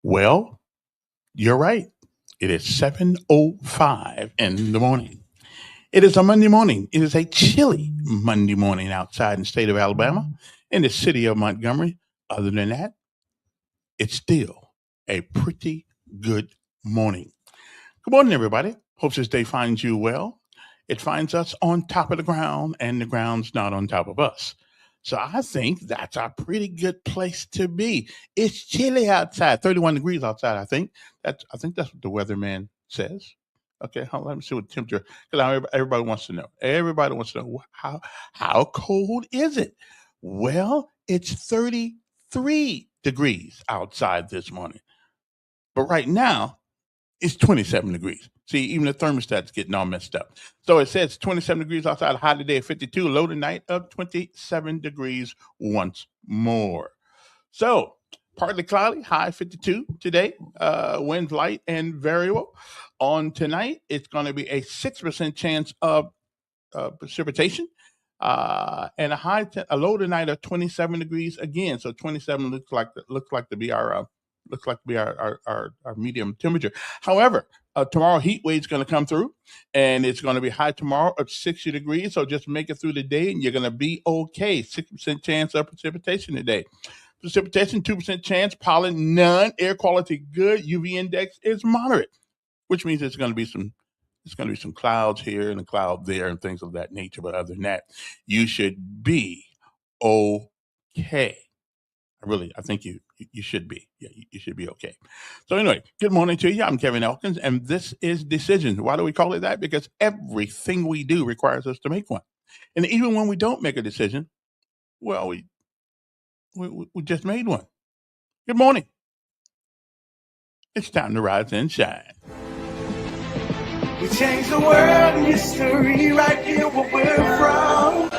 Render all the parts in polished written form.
Well, you're right. It is 7:05 in the morning. It is a Monday morning. It is a chilly Monday morning outside in the state of Alabama, in the city of Montgomery. Other than that, it's still a pretty good morning. Good morning, everybody. Hope this day finds you well. It finds us on top of the ground, and the ground's not on top of us. So I think that's a pretty good place to be. It's chilly outside, 31 degrees outside. I think that's what the weatherman says. Okay, let me see what the temperature. Because everybody wants to know. Everybody wants to know how cold is it? Well, it's 33 degrees outside this morning, but right now it's 27 degrees. See, even the thermostat's getting all messed up. So it says 27 degrees outside, high today at 52, low tonight of 27 degrees once more. So partly cloudy, high 52 today, winds light and variable. On tonight, it's going to be a 6% chance of precipitation. And a low tonight of 27 degrees again. So 27 looks like to be our medium temperature. However, tomorrow heat wave is going to come through, and it's going to be high tomorrow of 60 degrees. So just make it through the day, and you're going to be okay. 6% chance of precipitation today. Precipitation 2% chance. Pollen none. Air quality good. UV index is moderate, which means it's going to be some clouds here and a cloud there and things of that nature. But other than that, you should be okay. I think you should be. Yeah, you should be okay. So anyway, good morning to you. I'm Kevin Elkins, and this is Decisions. Why do we call it that? Because everything we do requires us to make one. And even when we don't make a decision, well, we just made one. Good morning. It's time to rise and shine. We change the world and history right here where we're from.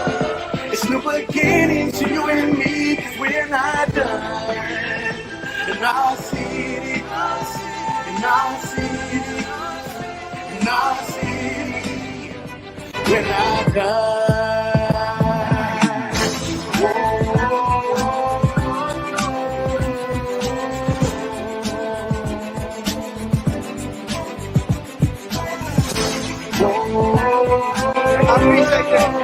It's new beginning to you and me, cause we're not done. In our city, in our city, in our city, we're not done. I appreciate that.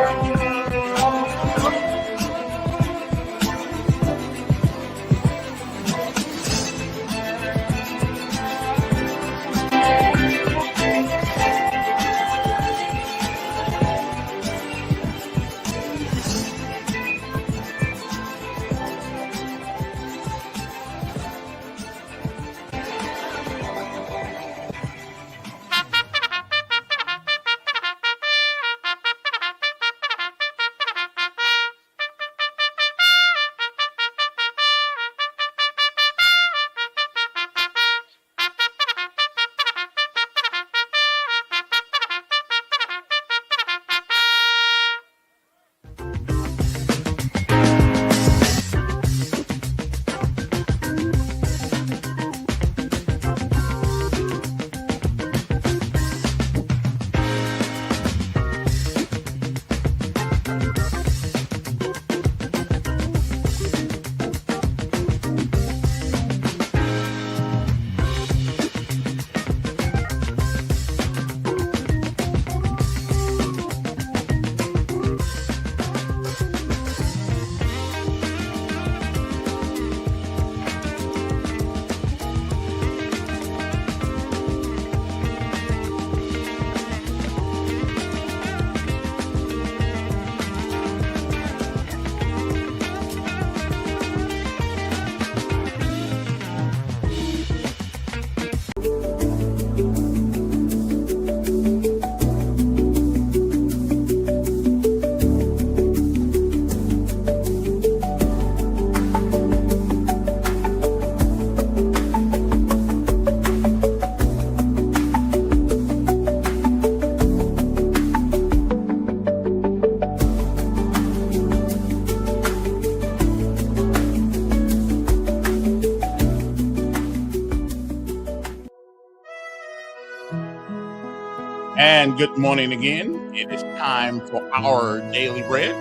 And good morning again. It is time for our daily bread.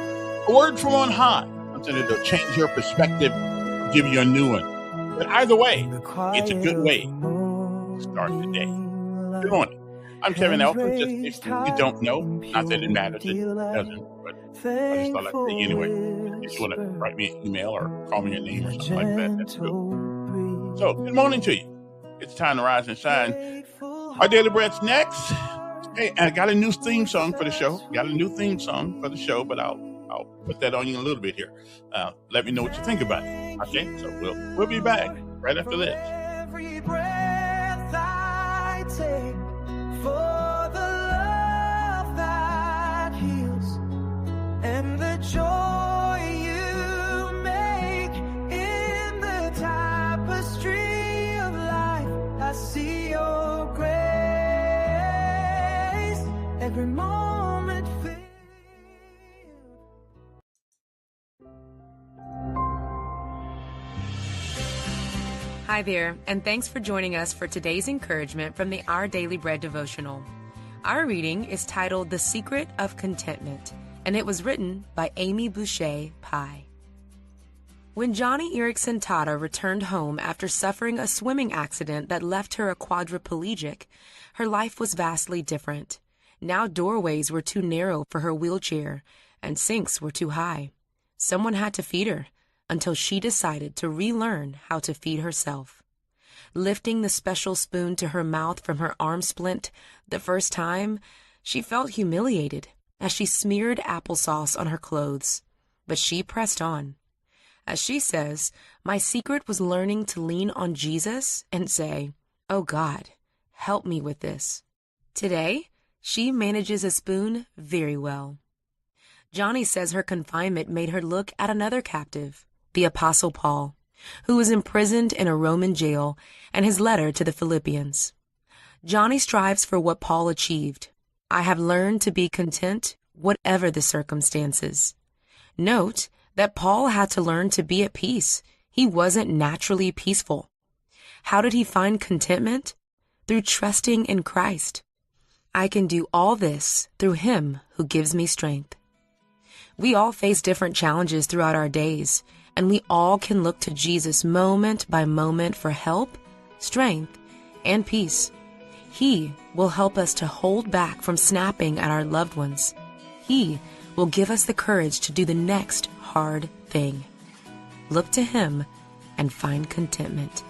A word from on high. Something to change your perspective, give you a new one. But either way, it's a good way to start the day. Good morning. I'm Kevin Elton. Just if you don't know, not that it matters, it doesn't, but I just thought I'd say anyway. If you want to write me an email or call me a name or something like that, that's cool. So, good morning to you. It's time to rise and shine. Our Daily Bread's next. Hey, I got a new theme song for the show. But I'll put that on you in a little bit here. Let me know what you think about it. Okay, so we'll be back right after this. Every breath I take, for the love that heals and the joy you make in the tapestry of life. I see your grace every moment filled. Hi there, and thanks for joining us for today's encouragement from the Our Daily Bread devotional. Our reading is titled The Secret of Contentment, and it was written by Amy Boucher Pye. When Johnny Erickson Tada returned home after suffering a swimming accident that left her a quadriplegic, her life was vastly different. Now doorways were too narrow for her wheelchair, and sinks were too high. Someone had to feed her, until she decided to relearn how to feed herself. Lifting the special spoon to her mouth from her arm splint the first time, she felt humiliated as she smeared applesauce on her clothes. But she pressed on. As she says, my secret was learning to lean on Jesus and say, "Oh God, help me with this." Today, she manages a spoon very well. Johnny says her confinement made her look at another captive, the Apostle Paul, who was imprisoned in a Roman jail, and his letter to the Philippians. Johnny strives for what Paul achieved. I have learned to be content, whatever the circumstances. Note that Paul had to learn to be at peace. He wasn't naturally peaceful. How did he find contentment? Through trusting in Christ. I can do all this through Him who gives me strength. We all face different challenges throughout our days, and we all can look to Jesus moment by moment for help, strength, and peace. He will help us to hold back from snapping at our loved ones. He will give us the courage to do the next hard thing. Look to Him and find contentment.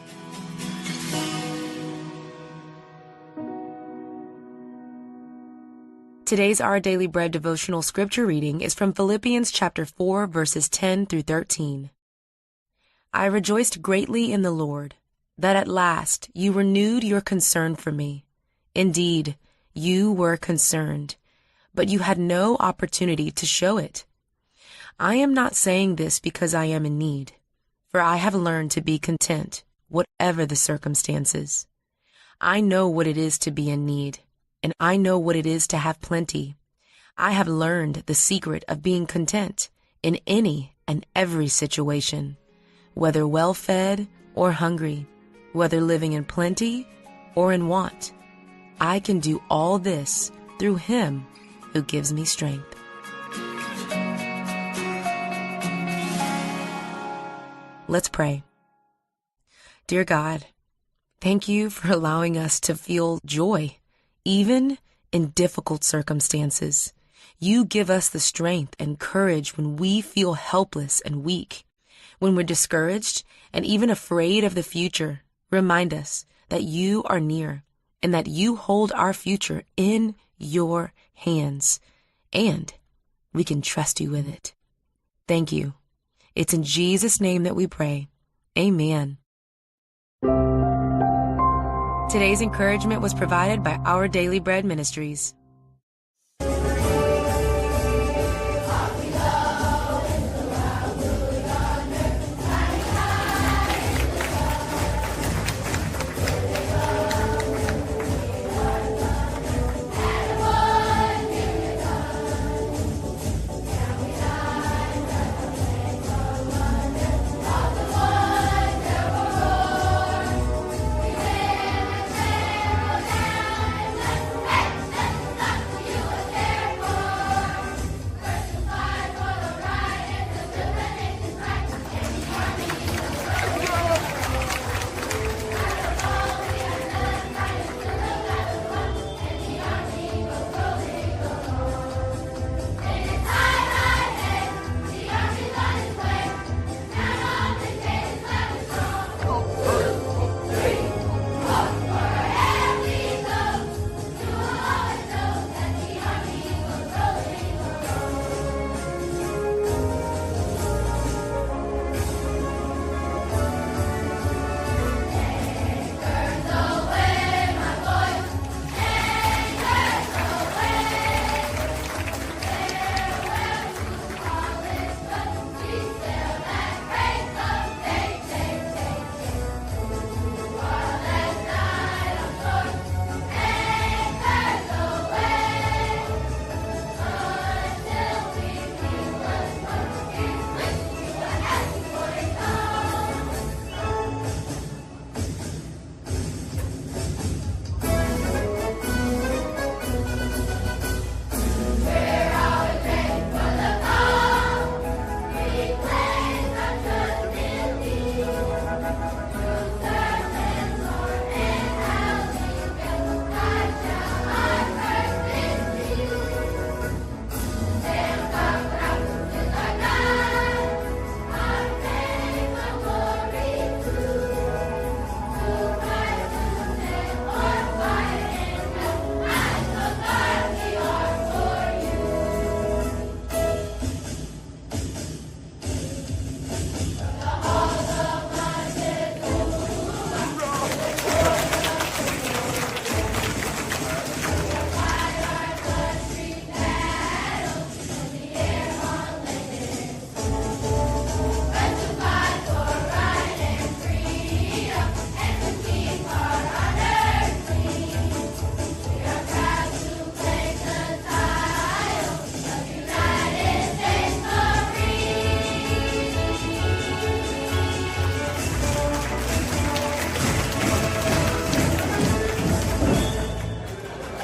Today's Our Daily Bread devotional scripture reading is from Philippians chapter 4, verses 10 through 13. I rejoiced greatly in the Lord, that at last you renewed your concern for me. Indeed, you were concerned, but you had no opportunity to show it. I am not saying this because I am in need, for I have learned to be content, whatever the circumstances. I know what it is to be in need, and I know what it is to have plenty. I have learned the secret of being content in any and every situation, whether well-fed or hungry, whether living in plenty or in want. I can do all this through Him who gives me strength. Let's pray. Dear God, thank you for allowing us to feel joy, even in difficult circumstances. You give us the strength and courage when we feel helpless and weak. When we're discouraged and even afraid of the future, remind us that you are near and that you hold our future in your hands, and we can trust you with it. Thank you. It's in Jesus' name that we pray. Amen. Today's encouragement was provided by Our Daily Bread Ministries.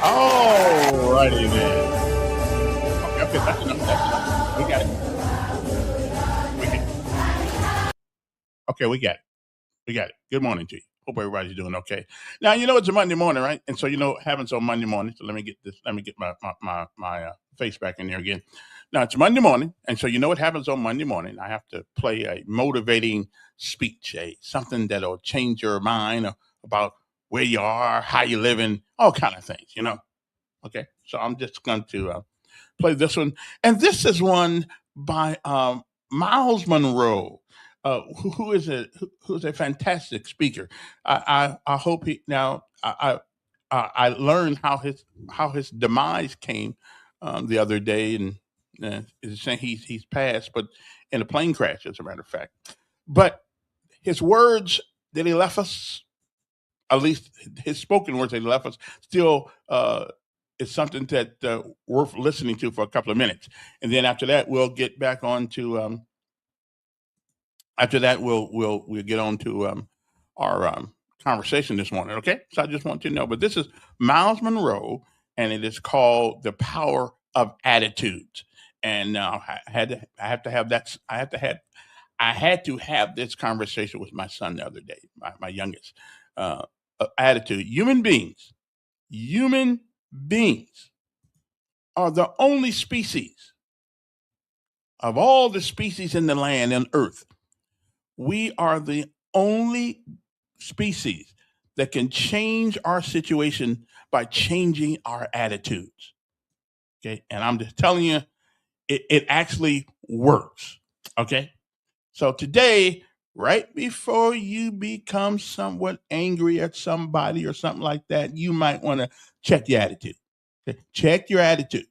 All righty then. Okay, that's enough. That's enough. We got it. Okay, we got it. We got it. Good morning to you. Hope everybody's doing okay. Now, you know it's a Monday morning, right? And so, you know, having some Monday morning. So let me get this. Let me get my face back in there again. Now, it's Monday morning. And so, you know what happens on Monday morning? I have to play a motivating speech, something that'll change your mind about where you are, how you're living, all kind of things, you know? Okay. So I'm just going to play this one. And this is one by Miles Monroe. Who's a fantastic speaker. I hope he now I learned how his demise came the other day, and it's saying he's passed, but in a plane crash, as a matter of fact. But his words that he left us, at least his spoken words that he left us, still is something that worth listening to for a couple of minutes, and then after that we'll get back on to. After that, we'll get on to our conversation this morning. Okay, so I just want you to know. But this is Miles Monroe, and it is called "The Power of Attitudes." And I had to have this conversation with my son the other day, my youngest. Attitude. Human beings are the only species of all the species in the land and earth. We are the only species that can change our situation by changing our attitudes. Okay. And I'm just telling you, it actually works. Okay. So today, right before you become somewhat angry at somebody or something like that, you might want to check your attitude. Okay? Check your attitude.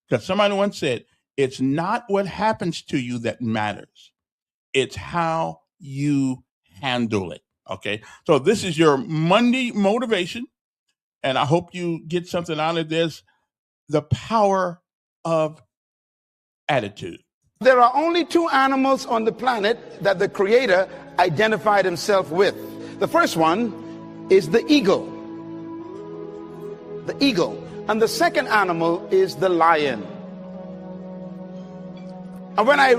Because somebody once said, it's not what happens to you that matters. It's how you handle it. Okay. So this is your Monday motivation. And I hope you get something out of this. The power of attitude. There are only two animals on the planet that the Creator identified himself with. The first one is the eagle. The eagle. And the second animal is the lion. And when I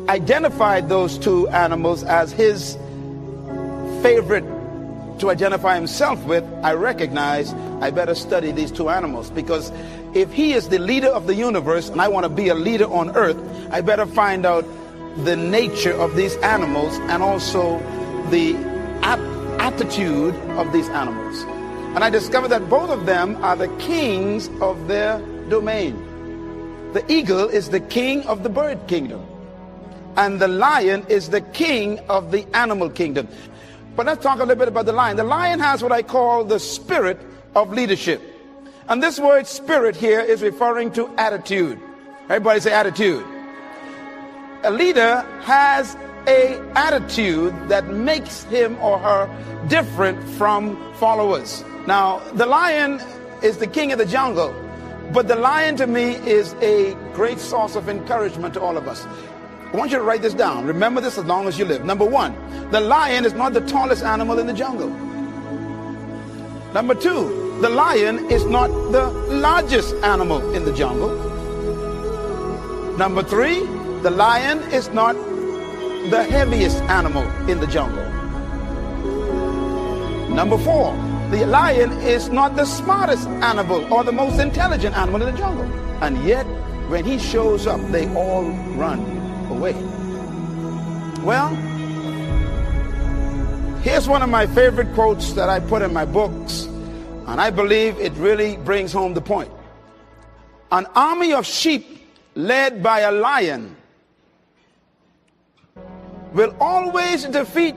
identified those two animals as his favorite to identify himself with, I recognized I better study these two animals, because if he is the leader of the universe and I want to be a leader on earth, I better find out the nature of these animals and also the attitude of these animals. And I discovered that both of them are the kings of their domain. The eagle is the king of the bird kingdom, and the lion is the king of the animal kingdom. But let's talk a little bit about the lion. The lion has what I call the spirit of leadership. And this word spirit here is referring to attitude. Everybody say attitude. A leader has an attitude that makes him or her different from followers. Now, the lion is the king of the jungle, but the lion to me is a great source of encouragement to all of us. I want you to write this down. Remember this as long as you live. Number one, the lion is not the tallest animal in the jungle. Number two, the lion is not the largest animal in the jungle. Number three, the lion is not the heaviest animal in the jungle. Number four, the lion is not the smartest animal or the most intelligent animal in the jungle. And yet, when he shows up, they all run away. Well, here's one of my favorite quotes that I put in my books, and I believe it really brings home the point. An army of sheep led by a lion will always defeat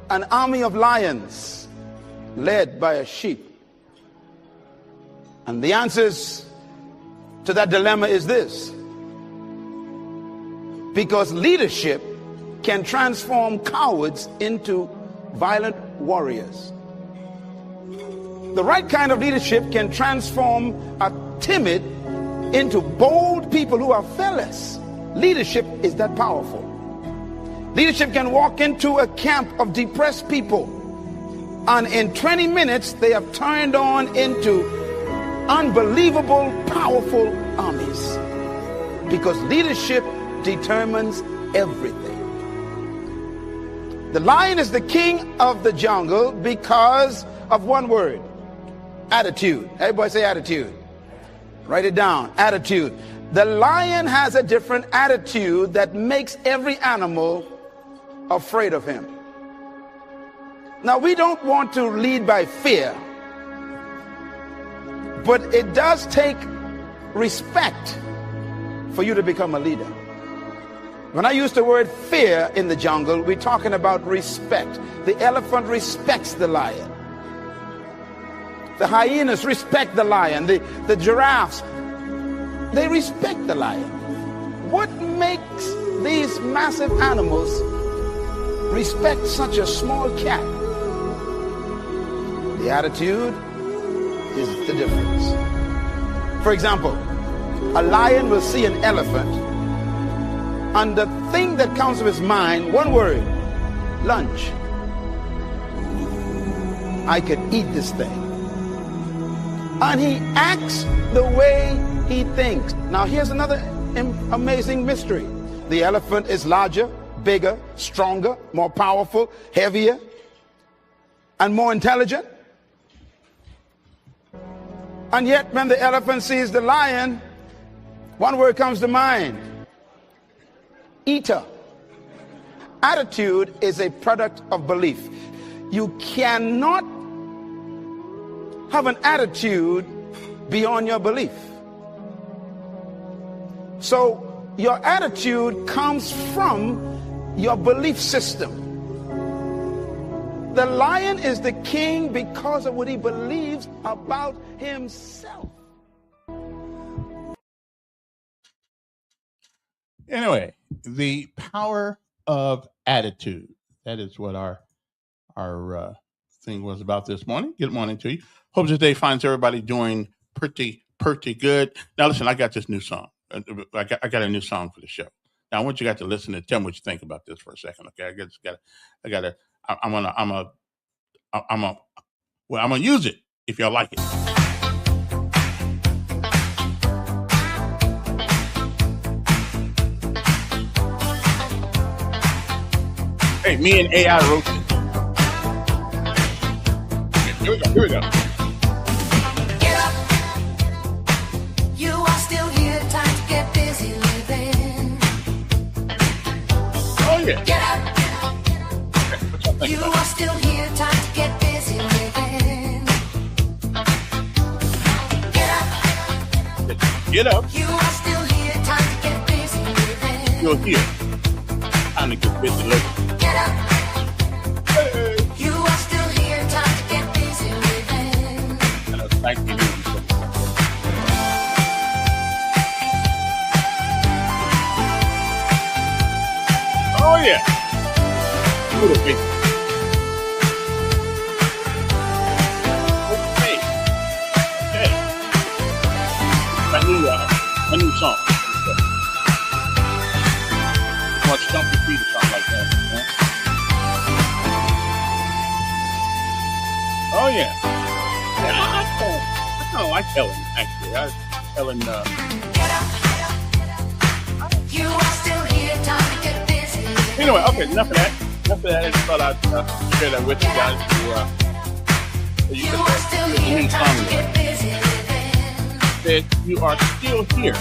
an army of lions led by a sheep. And the answers to that dilemma is this: because leadership can transform cowards into violent warriors. The right kind of leadership can transform a timid into bold people who are fearless. Leadership is that powerful. Leadership can walk into a camp of depressed people, and in 20 minutes they have turned on into unbelievable, powerful armies. Because leadership determines everything. The lion is the king of the jungle because of one word: attitude. Everybody say attitude. Write it down. Attitude. The lion has a different attitude that makes every animal afraid of him. Now, we don't want to lead by fear, but it does take respect for you to become a leader. When I use the word fear in the jungle, we're talking about respect. The elephant respects the lion. The hyenas respect the lion. The giraffes, they respect the lion. What makes these massive animals respect such a small cat? The attitude is the difference. For example, a lion will see an elephant, and the thing that comes to his mind, one word: lunch. I could eat this thing. And he acts the way he thinks. Now here's another amazing mystery. The elephant is larger, bigger, stronger, more powerful, heavier, and more intelligent. And yet when the elephant sees the lion, one word comes to mind: eater. Attitude is a product of belief. You cannot have an attitude beyond your belief. So your attitude comes from your belief system. The lion is the king because of what he believes about himself. Anyway, the power of attitude. That is what our thing was about this morning. Good morning to you. Hope today finds everybody doing pretty good. Now listen, I got this new song. I got a new song for the show. Now I want you guys to listen and tell me what you think about this for a second. Okay, I'm gonna use it if y'all like it. Hey, me and AI wrote this. Okay, here we go. Get up. You are still here. Time to get busy living. Oh yeah. Get up. Okay, what y'all think You about are still here. Time to get busy living. Get up. it? Get up. You are still here. Time to get busy living. You're here. Time to get busy living. Get up. Hey. You are still here. Time to get busy living. And it's 1980. Oh yeah. Ooh, okay. Okay. My new song. You want to stomp your feet or something like that? Huh? Oh yeah. Yeah, I kind of like Ellen actually. Ellen. Get up. You are still here. Time to get busy living. Anyway, okay, enough of that. I just thought I'd share that with you guys. You You are still here. Time to get busy living. that you are still here.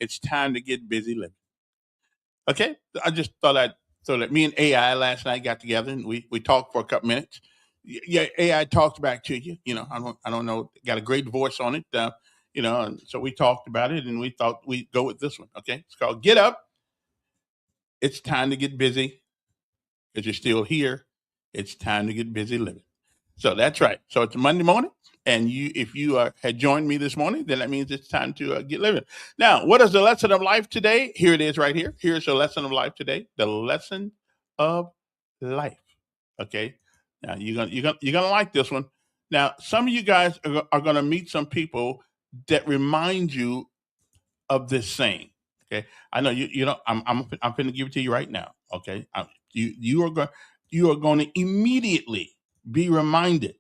It's time to get busy living. Okay, I just thought I'd throw that. Me and AI last night got together and we talked for a couple minutes. Yeah, AI talks back to you. You know, I don't know. Got a great voice on it. You know, and so we talked about it and we thought we'd go with this one. Okay, it's called Get Up. It's time to get busy because you're still here. It's time to get busy living. So that's right. So it's Monday morning, and if you had joined me this morning, then that means it's time to get living. Now, what is the lesson of life today? Here it is, right here. Here's the lesson of life today. The lesson of life. Okay. Now you're gonna like this one. Now, some of you guys are gonna meet some people that remind you of this saying. Okay, I know you know. I'm going to give it to you right now. Okay, you are going to immediately be reminded.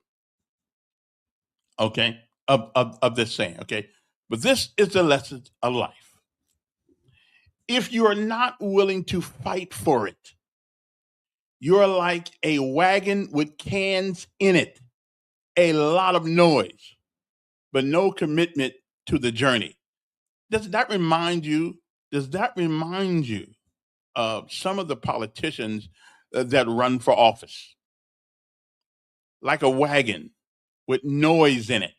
Okay, of this saying, okay? But this is the lesson of life. If you are not willing to fight for it, you're like a wagon with cans in it, a lot of noise, but no commitment to the journey. Does that remind you? Does that remind you of some of the politicians that run for office? Like a wagon with noise in it,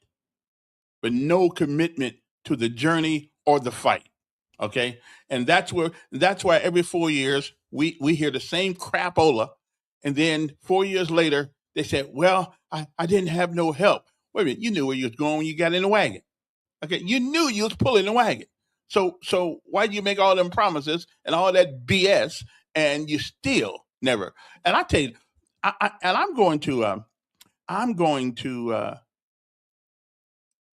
but no commitment to the journey or the fight. Okay, and that's why every 4 years we hear the same crapola, and then 4 years later they said, "Well, I didn't have no help." Wait a minute, you knew where you was going when you got in the wagon. Okay, you knew you was pulling the wagon. So why do you make all them promises and all that BS, and you still never? And I tell you, and I'm going to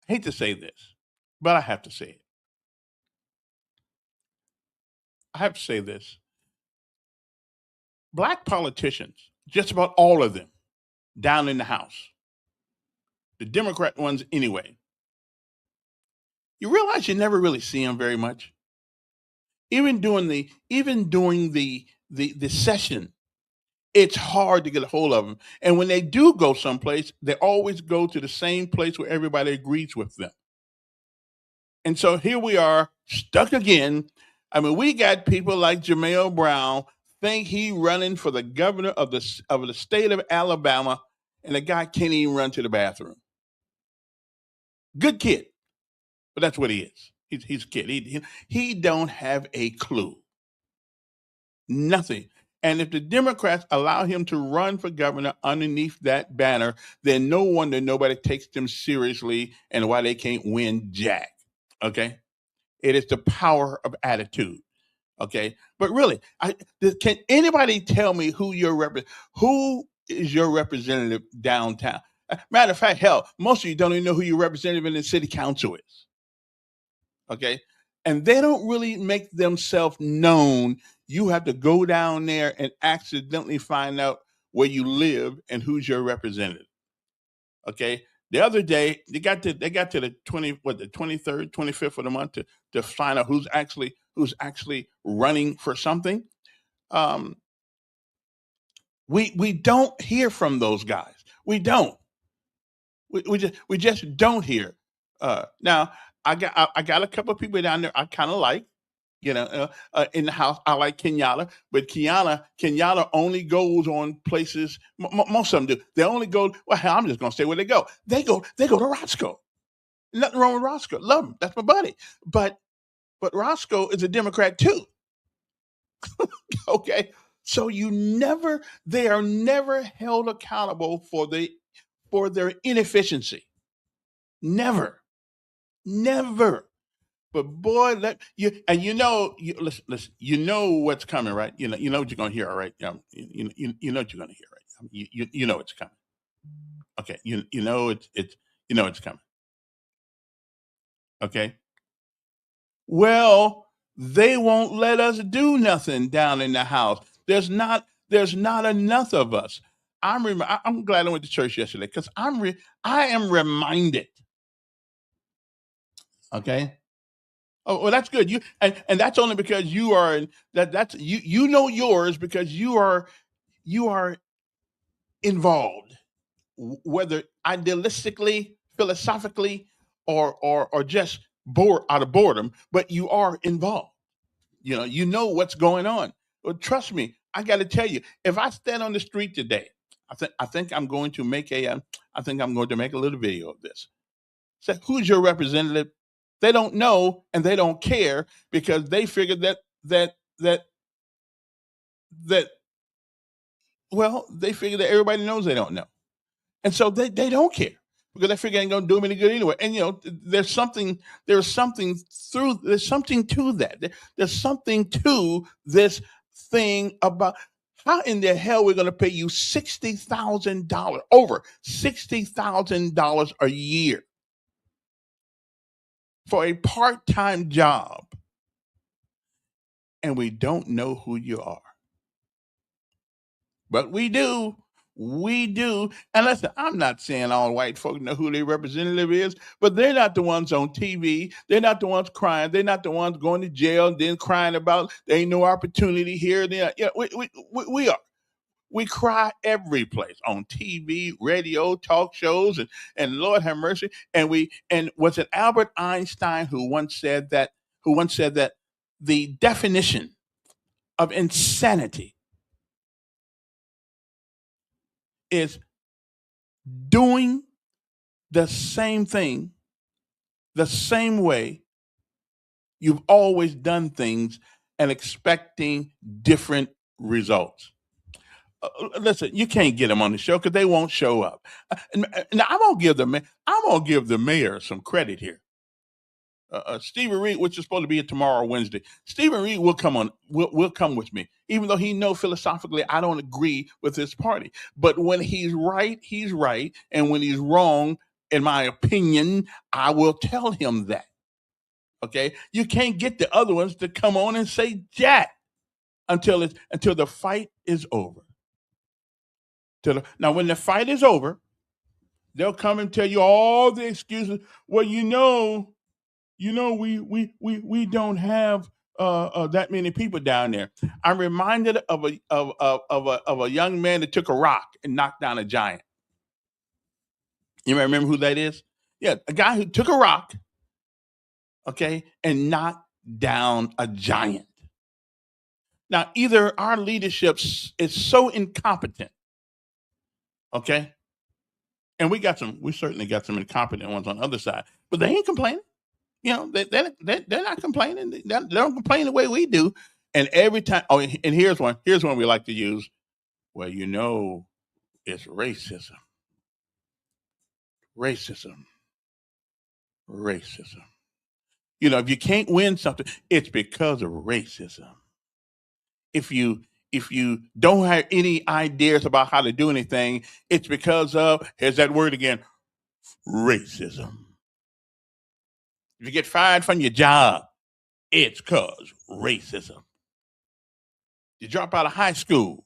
hate to say this, but I have to say it. I have to say this. Black politicians, just about all of them, down in the House, the Democrat ones anyway, you realize you never really see them very much. Even during the session, it's hard to get a hold of them. And when they do go someplace, they always go to the same place where everybody agrees with them. And so here we are, stuck again. I mean, we got people like Jamel Brown think he running for the governor of the state of Alabama, and the guy can't even run to the bathroom. Good kid, but that's what he is. He's a kid. He don't have a clue. Nothing. And if the Democrats allow him to run for governor underneath that banner, then no wonder nobody takes them seriously and why they can't win jack. Okay? It is the power of attitude. Okay? But really, can anybody tell me who is your representative downtown? Matter of fact, hell, most of you don't even know who your representative in the city council is. Okay? And they don't really make themselves known. You have to go down there and accidentally find out where you live and who's your representative. Okay. The other day they got to the 23rd, 25th of the month to find out who's actually running for something. Um, we don't hear from those guys. We don't. We just don't hear. Now I got a couple of people down there I kind of like. In the House, I like Kenyatta, but Kenyatta only goes on places. Most of them do. They only go. Well, hell, I'm just gonna say where they go. They go to Roscoe. Nothing wrong with Roscoe. Love him. That's my buddy. But Roscoe is a Democrat too. Okay, so they are never held accountable for their inefficiency. Never, never. But boy, listen, you know what's coming, right? You know what you're gonna hear, all right? You know what you're gonna hear, right? You know it's coming. Okay, you know it's coming. Okay. Well, they won't let us do nothing down in the House. There's not enough of us. I'm glad I went to church yesterday because I am reminded. Okay. Oh, well, that's good. And that's only because you are that's you know yours because you are involved, whether idealistically, philosophically, or just out of boredom, but you are involved. You know what's going on. Well, trust me, I got to tell you, if I stand on the street today, I think I'm going to make I think I'm going to make a little video of this. Say, who's your representative? They don't know and they don't care because they figure that they figure that everybody knows they don't know. And so they don't care because they figure it ain't gonna do them any good anyway. And there's something to that. There's something to this thing about how in the hell we're gonna pay you $60,000, over $60,000 a year for a part-time job, and we don't know who you are. But we do. We do. And listen, I'm not saying all white folk know who their representative is, but they're not the ones on TV. They're not the ones crying. They're not the ones going to jail and then crying about there ain't no opportunity here. There, yeah, we are. We cry every place on TV, radio, talk shows, and Lord have mercy. And was it Albert Einstein who once said that the definition of insanity is doing the same thing the same way you've always done things and expecting different results. Listen, you can't get them on the show because they won't show up. Now I'm gonna give the mayor some credit here. Stephen Reed, which is supposed to be tomorrow, Wednesday. Stephen Reed will come on. Will come with me, even though he know philosophically I don't agree with this party. But when he's right, and when he's wrong, in my opinion, I will tell him that. Okay, you can't get the other ones to come on and say jack until the fight is over. Now, when the fight is over, they'll come and tell you all the excuses. Well, we don't have that many people down there. I'm reminded of a young man that took a rock and knocked down a giant. You remember who that is? Yeah, a guy who took a rock, okay, and knocked down a giant. Now, either our leadership is so incompetent, okay, and we certainly got some incompetent ones on the other side, but they ain't complaining. You know, they're not complaining. They don't complain the way we do. And every time, and here's one we like to use. Well, it's racism. Racism. If you can't win something, it's because of racism. If you don't have any ideas about how to do anything, it's because of, here's that word again, racism. If you get fired from your job, it's because racism. You drop out of high school,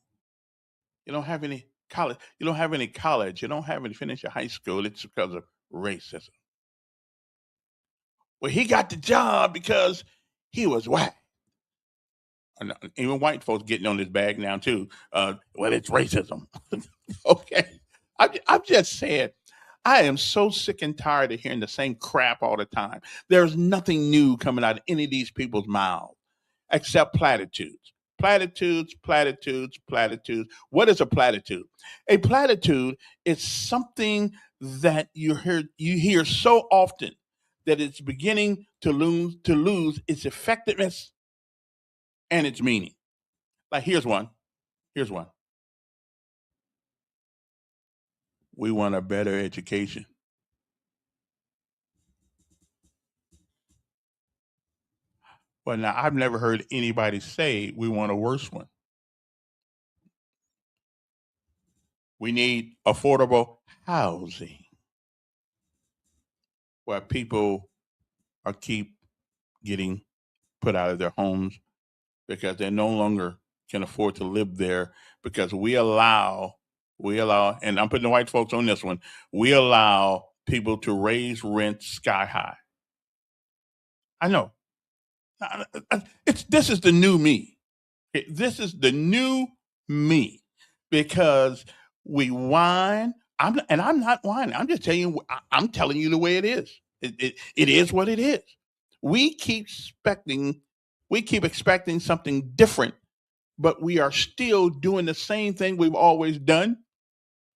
you don't have any college, you don't have any finish your high school, it's because of racism. Well, he got the job because he was white. Even white folks getting on this bag now too. Well, it's racism. Okay. I'm just saying, I am so sick and tired of hearing the same crap all the time. There's nothing new coming out of any of these people's mouths except platitudes. Platitudes. What is a platitude? A platitude is something that you hear so often that it's beginning to lose its effectiveness and its meaning. Like here's one. We want a better education. Well, now I've never heard anybody say we want a worse one. We need affordable housing where people keep getting put out of their homes because they no longer can afford to live there because we allow, and I'm putting the white folks on this one, we allow people to raise rent sky high. I know. This is the new me. This is the new me because we whine. I'm not whining. I'm just telling you. I'm telling you the way it is. It is what it is. We keep expecting something different, but we are still doing the same thing we've always done.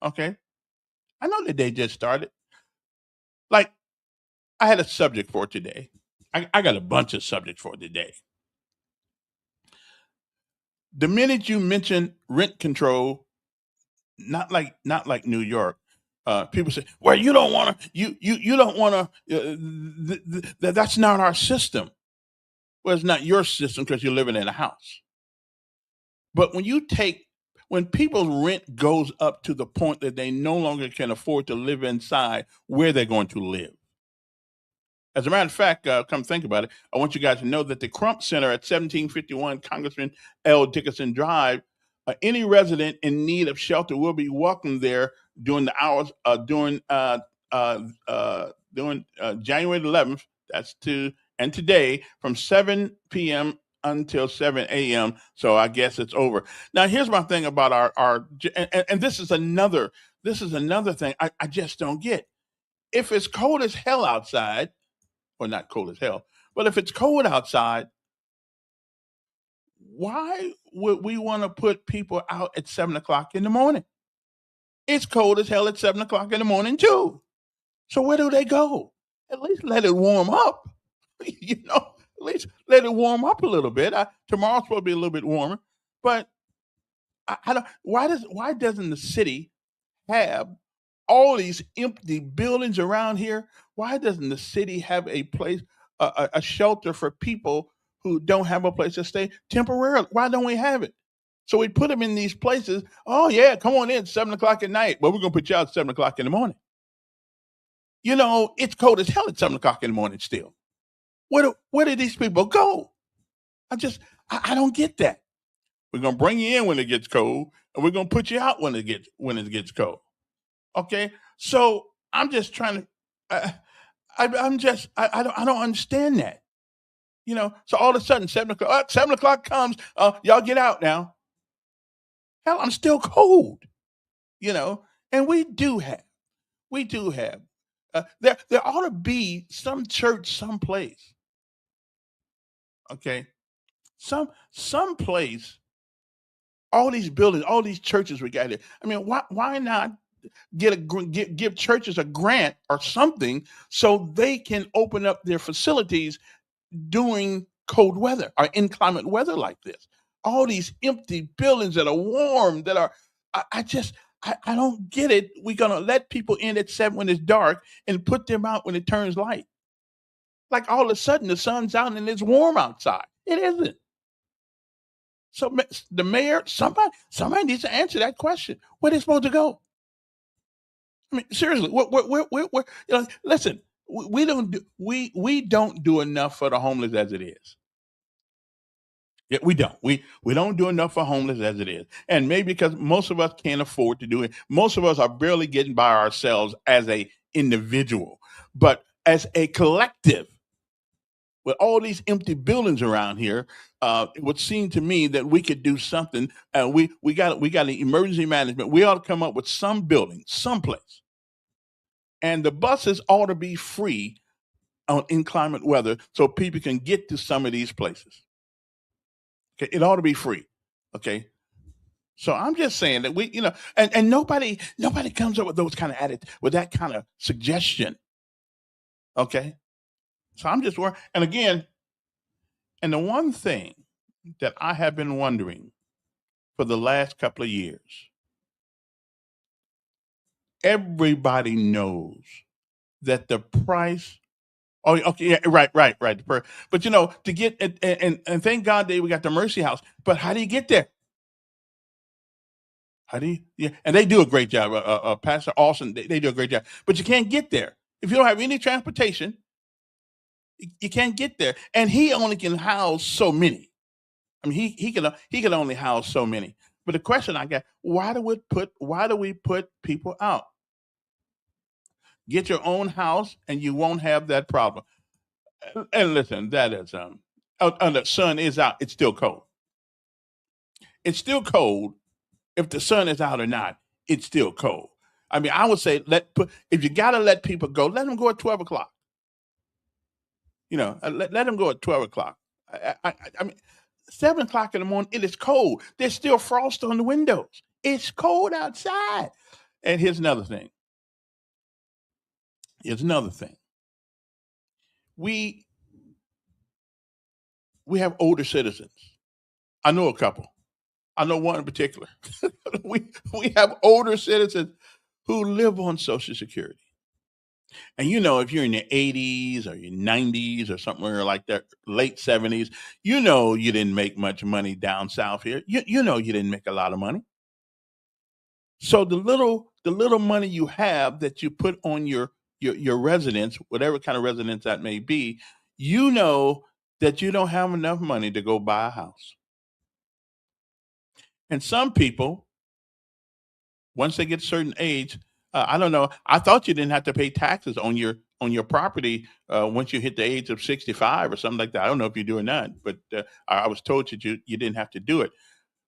Okay, I know the day just started. Like I had a subject for today. I got a bunch of subjects for today. The minute you mention rent control, not like New York, people say, "Well, you don't want to. You don't want to. That's not our system." Well, it's not your system because you're living in a house. But when people's rent goes up to the point that they no longer can afford to live inside, where they're going to live. As a matter of fact, come think about it, I want you guys to know that the Crump Center at 1751 Congressman L. Dickinson Drive Any resident in need of shelter will be welcome there during the hours during January 11th. That's to and today from 7 p.m. until 7 a.m. So I guess it's over. Now here's my thing about and this is another thing I just don't get. If it's cold as hell outside, or not cold as hell, but if it's cold outside, why would we want to put people out at 7 o'clock in the morning? It's cold as hell at 7 o'clock in the morning too. So where do they go? At least let it warm up. At least let it warm up a little bit. Tomorrow's supposed to be a little bit warmer, but I don't. Why doesn't the city have all these empty buildings around here? Why doesn't the city have a place, a shelter for people who don't have a place to stay temporarily? Why don't we have it? So we put them in these places. Oh yeah, come on in 7 o'clock at night. Well, we're gonna put you out at 7 o'clock in the morning. It's cold as hell at 7 o'clock in the morning still. Where do these people go? I don't get that. We're gonna bring you in when it gets cold, and we're gonna put you out when it gets cold. Okay, so I'm just trying to. I don't understand that. So all of a sudden 7 o'clock, 7 o'clock comes. Y'all get out now. Hell, I'm still cold. And we do have. There ought to be some church someplace. Okay, some place. All these buildings, all these churches we got here. I mean, why not give churches a grant or something so they can open up their facilities during cold weather or inclement weather like this? All these empty buildings that are warm, that are, I don't get it. We're gonna let people in at 7 when it's dark and put them out when it turns light. Like all of a sudden the sun's out and it's warm outside. It isn't. So the mayor, somebody needs to answer that question. Where they supposed to go? I mean, seriously, listen, we don't do enough for the homeless as it is. Yeah, we don't. We don't do enough for homeless as it is. And maybe because most of us can't afford to do it. Most of us are barely getting by ourselves as a individual. But as a collective, with all these empty buildings around here, it would seem to me that we could do something. We got an emergency management. We ought to come up with some building, someplace, and the buses ought to be free on inclement weather so people can get to some of these places. Okay, it ought to be free. Okay, so I'm just saying that and nobody comes up with those kind of with that kind of suggestion. Okay, so I'm just worried. And again. And the one thing that I have been wondering for the last couple of years, everybody knows that the price. Oh, okay, yeah, right. But to get and thank God that we got the Mercy House. But how do you get there? How do you? Yeah, and they do a great job. Pastor Austin, they do a great job. But you can't get there if you don't have any transportation. You can't get there, and he only can house so many. I mean, he can only house so many. But the question I got: why do we put people out? Get your own house, and you won't have that problem. And listen, that is the sun is out. It's still cold. It's still cold. If the sun is out or not, it's still cold. I mean, I would say if you gotta let people go, let them go at 12 o'clock. Let them go at 12 o'clock. I mean, 7 o'clock in the morning, it is cold. There's still frost on the windows. It's cold outside. And here's another thing. We have older citizens. I know a couple. I know one in particular. we have older citizens who live on Social Security. And if you're in your 80s or your 90s or somewhere like that, late 70s, you didn't make much money down south here. You didn't make a lot of money. So the little money you have that you put on your residence, whatever kind of residence that may be, that you don't have enough money to go buy a house. And some people, once they get a certain age, I don't know. I thought you didn't have to pay taxes on your property once you hit the age of 65 or something like that. I don't know if you're doing that, but I was told that you didn't have to do it.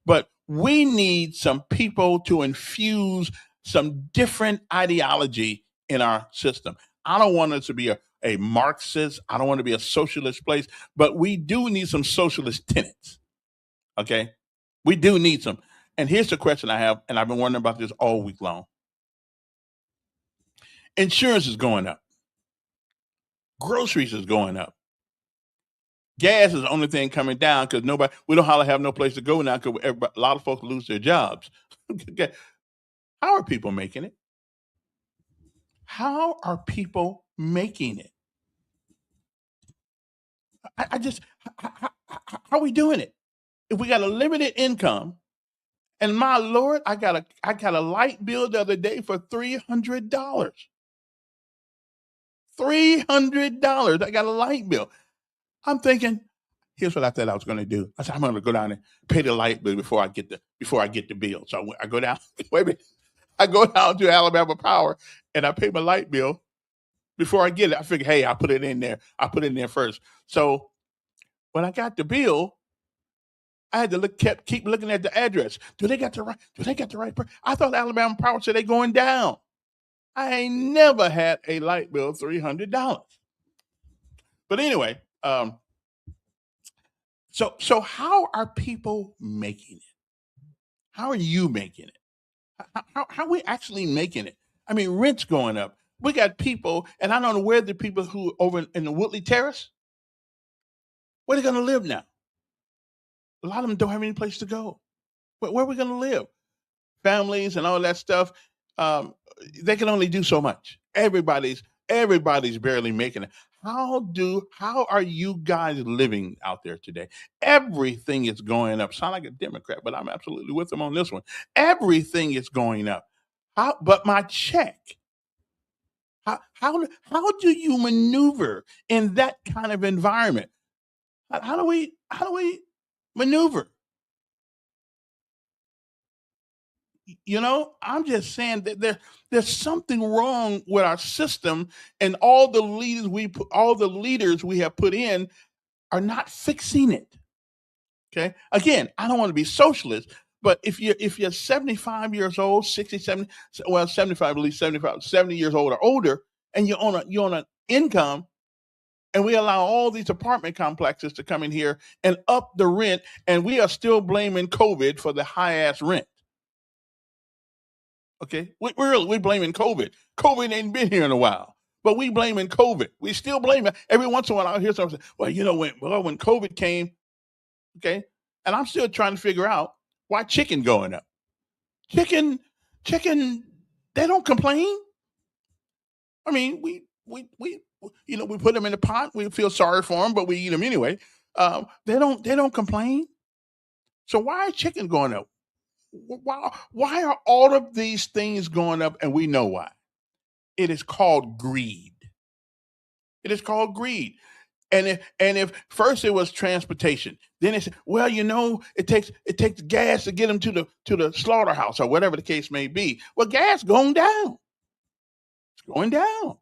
But we need some people to infuse some different ideology in our system. I don't want us to be a Marxist. I don't want to be a socialist place, but we do need some socialist tenets. Okay. We do need some. And here's the question I have, and I've been wondering about this all week long. Insurance is going up. Groceries is going up. Gas is the only thing coming down because we don't have no place to go now because a lot of folks lose their jobs. Okay. How are people making it? How are people making it? I just, how are we doing it? If we got a limited income, and my Lord, I got a light bill the other day for $300. $300. I got a light bill. I'm thinking, here's what I thought I was going to do. I said, I'm going to go down and pay the light bill before I get the bill. So I go down. Wait a minute. I go down to Alabama Power and I pay my light bill before I get it. I figure, hey, I'll put it in there. I'll put it in there first. So when I got the bill, I had to keep looking at the address. Do they got the right? I thought Alabama Power said they going down. I ain't never had a light bill $300. But anyway, so how are people making it? How are you making it? How are we actually making it? I mean, rent's going up. We got people, and I don't know where the people who over in the Woodley Terrace, where they going to live now? A lot of them don't have any place to go. Where are we going to live? Families and all that stuff. They can only do so much. Everybody's barely making it. How are you guys living out there today? Everything is going up. Sound like a Democrat, but I'm absolutely with them on this one. Everything is going up. But my check. How do you maneuver in that kind of environment? How do we maneuver? You know, I'm just saying that there's something wrong with our system, and all the leaders we have put in are not fixing it. Okay. Again, I don't want to be socialist, but if you're 75 years old, 60, 70, well, 75, at least 75, 70 years old or older, and you're on an income, and we allow all these apartment complexes to come in here and up the rent, and we are still blaming COVID for the high ass rent. Okay, we're blaming COVID. COVID ain't been here in a while, but we blaming COVID. We still blame it. Every once in a while, I hear someone say, "Well, you know, when COVID came, okay," and I'm still trying to figure out why chicken going up. Chicken, they don't complain. I mean, we put them in the pot. We feel sorry for them, but we eat them anyway. They don't complain. So why is chicken going up? Why are all of these things going up? And we know why. It is called greed. It is called greed. And if first it was transportation, then it's, well, you know, it takes gas to get them to the slaughterhouse or whatever the case may be. Well, gas going down. It's going down.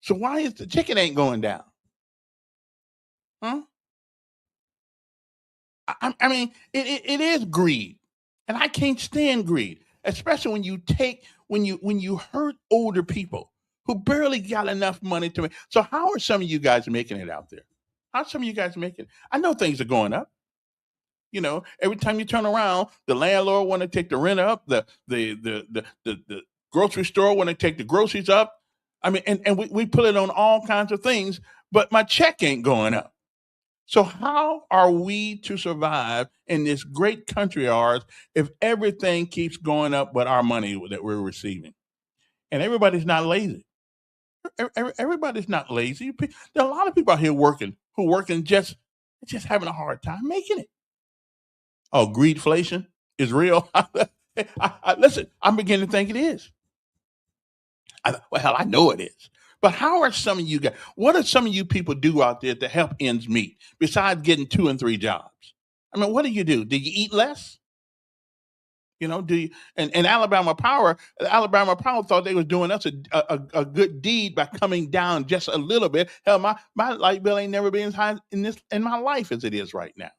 So why is the chicken ain't going down? Huh? I mean, it is greed. And I can't stand greed, especially when you hurt older people who barely got enough money to make. So how are some of you guys making it out there? How are some of you guys making it? I know things are going up. You know, every time you turn around, the landlord want to take the rent up, the grocery store want to take the groceries up. I mean, and we put it on all kinds of things, but my check ain't going up. So how are we to survive in this great country of ours if everything keeps going up but our money that we're receiving? And everybody's not lazy. Everybody's not lazy. There are a lot of people out here working just having a hard time making it. Oh, greedflation is real. Listen, I'm beginning to think it is. I know it is. But how are some of you guys? What do some of you people do out there to help ends meet besides getting 2 and 3 jobs? I mean, what do? Do you eat less? Do you, and Alabama Power thought they was doing us a good deed by coming down just a little bit. Hell, my light bill ain't never been as high in my life as it is right now.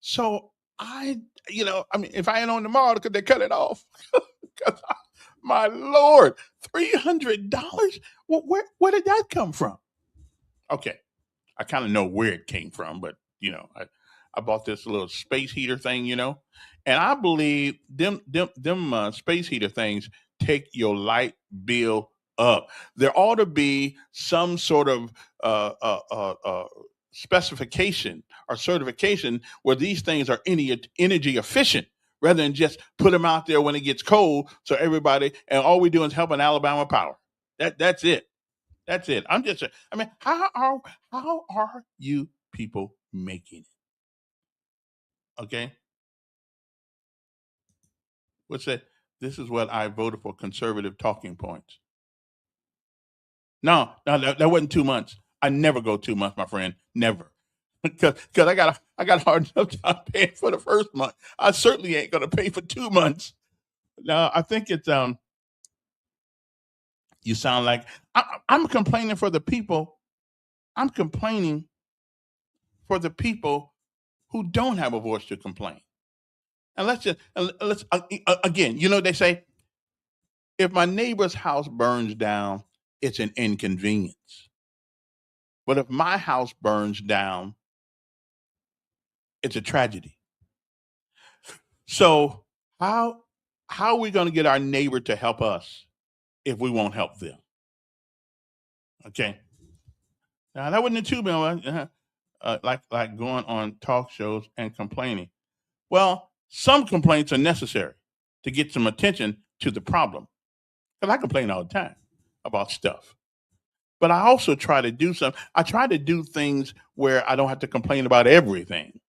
So I mean, if I ain't on tomorrow, could they cut it off? 'Cause my Lord, $300. Where did that come from? Okay, I kind of know where it came from, but I bought this little space heater thing, and I believe them space heater things take your light bill up. There ought to be some sort of specification or certification where these things are energy efficient rather than just put them out there when it gets cold so everybody and all we do is helping Alabama Power. That's it. That's it. I mean, how are you people making it? Okay. What's that? This is what I voted for conservative talking points. No, that wasn't 2 months. I never go 2 months, my friend. Never. Because I got a hard enough time paying for the first month. I certainly ain't gonna pay for 2 months. No, I think it's you sound like I'm complaining for the people. I'm complaining for the people who don't have a voice to complain. And let's again, they say if my neighbor's house burns down, it's an inconvenience. But if my house burns down, it's a tragedy. So how how are we going to get our neighbor to help us if we won't help them? Okay. Now that wasn't too bad. Like going on talk shows and complaining. Well, some complaints are necessary to get some attention to the problem. Because I complain all the time about stuff. But I also try to do some. I try to do things where I don't have to complain about everything.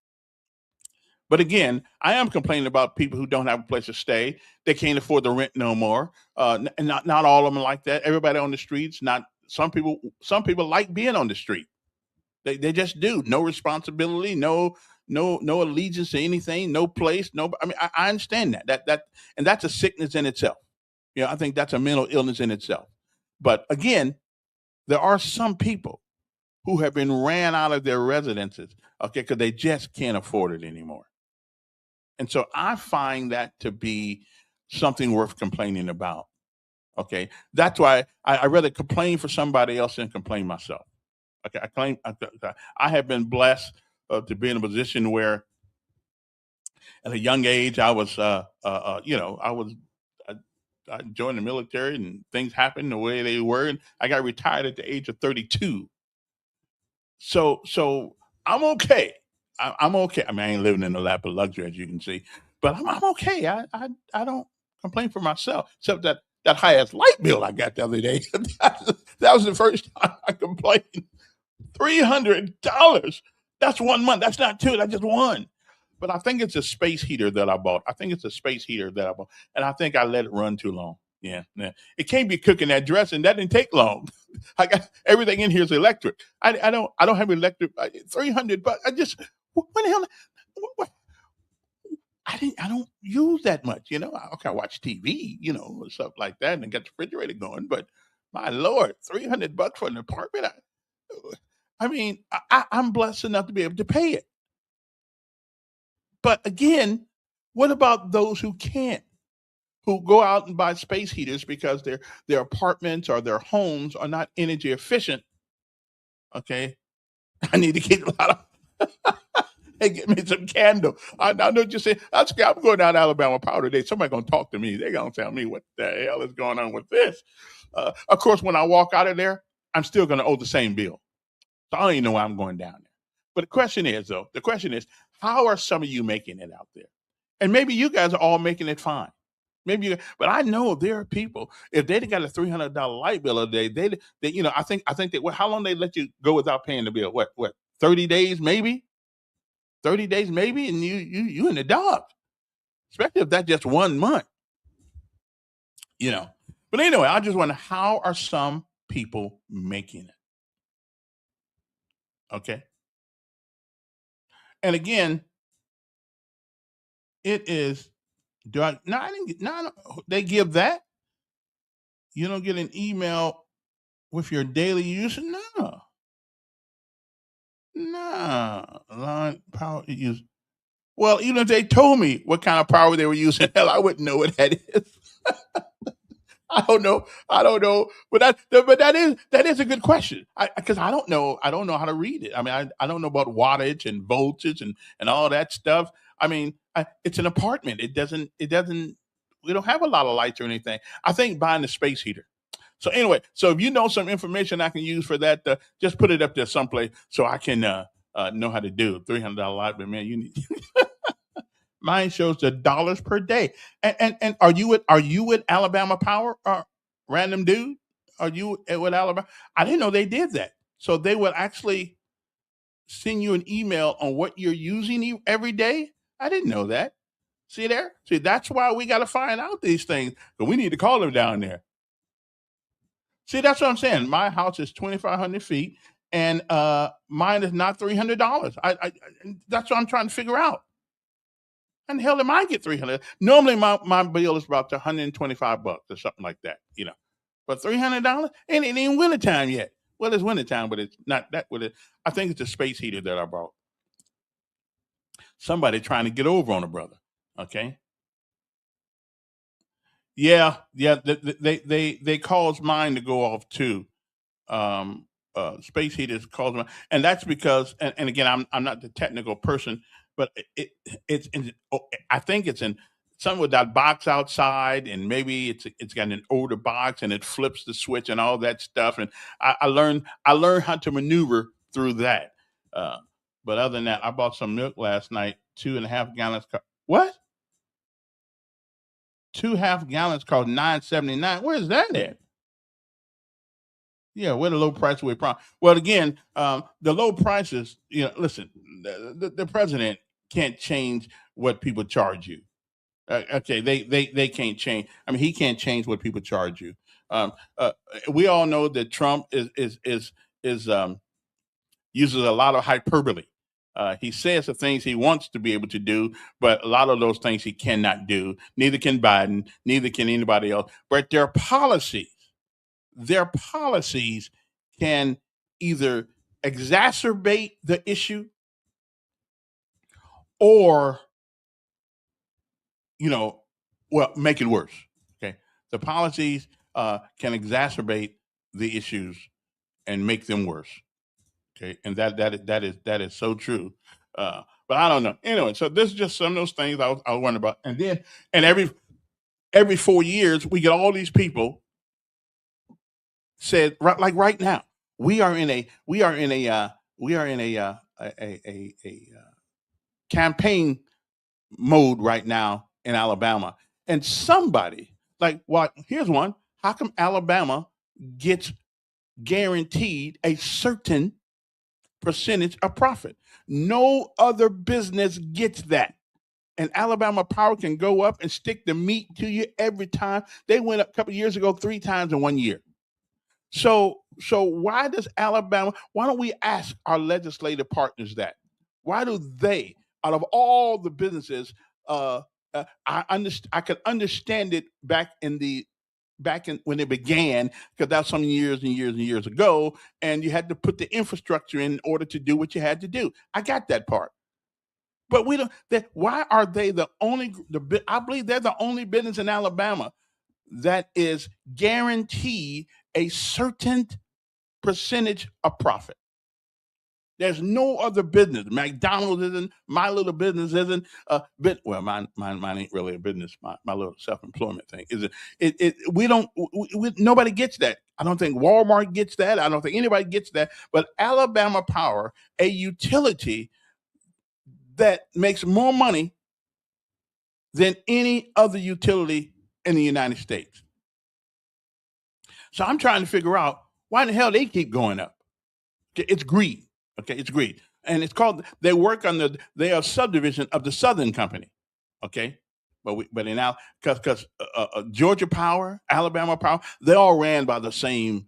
But again, I am complaining about people who don't have a place to stay. They can't afford the rent no more. And not all of them are like that. Everybody on the streets. Not some people. Some people like being on the street. They just do. No responsibility. No allegiance to anything. No place. No. I mean, I understand that and that's a sickness in itself. I think that's a mental illness in itself. But again, there are some people who have been ran out of their residences, okay, because they just can't afford it anymore. And so I find that to be something worth complaining about. Okay, that's why I rather complain for somebody else than complain myself. Okay, I have been blessed to be in a position where, at a young age, I was, I, I joined the military and things happened the way they were, and I got retired at the age of 32. So I'm okay. I'm okay. I mean, I ain't living in the lap of luxury, as you can see, but I'm okay. I don't complain for myself, except that high ass light bill I got the other day. That was the first time I complained. $300. That's 1 month. That's not two. That's just one. But I think it's a space heater that I bought. I think it's a space heater that I bought, and I think I let it run too long. Yeah, yeah. It can't be cooking that dress, and that didn't take long. I got everything in here is electric. I don't have electric. 300 bucks. What the hell? What, I don't use that much. Okay, I watch TV, or stuff like that, and got the refrigerator going. But my lord, 300 bucks for an apartment. I mean, I'm blessed enough to be able to pay it. But again, what about those who can't? Who go out and buy space heaters because their apartments or their homes are not energy efficient. Okay, I need to get a lot of. Hey, get me some candle. I know what you say. I'm going down to Alabama Power today. Somebody gonna talk to me. They're gonna tell me what the hell is going on with this. Of course, when I walk out of there, I'm still gonna owe the same bill. So I don't even know why I'm going down there. But the question is, how are some of you making it out there? And maybe you guys are all making it fine. But I know there are people. If they got a $300 light bill a day, I think that how long they let you go without paying the bill? What 30 days maybe? 30 days maybe, and you in the dog. Especially if that's just 1 month. But anyway, I just wonder how are some people making it? Okay, and again, it is Do I? No, I didn't get. No, they give that. You don't get an email with your daily use. No, no. Line power use. Well, even if they told me what kind of power they were using, hell, I wouldn't know what that is. I don't know. I don't know. But that is a good question. Because I don't know. I don't know how to read it. I mean, I don't know about wattage and voltage and all that stuff. I mean, it's an apartment. It doesn't. We don't have a lot of lights or anything. I think buying the space heater. So anyway, so if you know some information I can use for that, just put it up there someplace so I can know how to do $300 lot. But man, you need. Mine shows the dollars per day. And are you with Alabama Power or random dude? Are you with Alabama? I didn't know they did that. So they would actually send you an email on what you're using every day. I didn't know that. See there? See, that's why we got to find out these things. But we need to call them down there. See, that's what I'm saying. My house is 2,500 feet, and mine is not $300. That's what I'm trying to figure out. And the hell am I get 300? Normally my bill is about $125 or something like that, But $300? And it ain't wintertime yet. Well, it's wintertime, but it's not that with it. I think it's a space heater that I bought. Somebody trying to get over on a brother. Okay. Yeah, yeah. They caused mine to go off too. Space heaters cause mine, and that's because, and again, I'm not the technical person, but it's in, I think it's in something with that box outside, and maybe it's got an older box, and it flips the switch and all that stuff, and I learned how to maneuver through that. Uh, but other than that, I bought some milk last night, 2.5 gallons. What? 2.5 gallons cost $9.79. Where's that at? Yeah, where the low price we prom. Well, again, the low prices. Listen, the president can't change what people charge you. Okay, they can't change. I mean, he can't change what people charge you. Um, uh, we all know that Trump is uses a lot of hyperbole. He says the things he wants to be able to do, but a lot of those things he cannot do. Neither can Biden. Neither can anybody else. But their policies can either exacerbate the issue or, you know, well, make it worse. Okay. The policies can exacerbate the issues and make them worse. Okay. And that is so true. But I don't know. Anyway, so this is just some of those things I was wondering about. And every 4 years we get all these people said like right now we are in a campaign mode right now in Alabama, and somebody like what? Here's one. How come Alabama gets guaranteed a certain percentage of profit? No other business gets that. And Alabama Power can go up and stick the meat to you every time. They went up a couple of years ago 3 times in 1 year. So why does Alabama? Why don't we ask our legislative partners that? Why do they, out of all the businesses, I could understand it back in when it began, because that's some years and years and years ago, and you had to put the infrastructure in order to do what you had to do. I got that part. But we don't. Why are they the only? I believe they're the only business in Alabama that is guaranteed a certain percentage of profit. There's no other business. McDonald's isn't. My little business isn't. Well, mine ain't really a business. My little self-employment thing is it. We don't. Nobody gets that. I don't think Walmart gets that. I don't think anybody gets that. But Alabama Power, a utility that makes more money than any other utility in the United States. So I'm trying to figure out why the hell they keep going up. Okay, it's greed. Okay, it's greed, and it's called. They are a subdivision of the Southern Company. Okay, but in now because Georgia Power, Alabama Power, they all ran by the same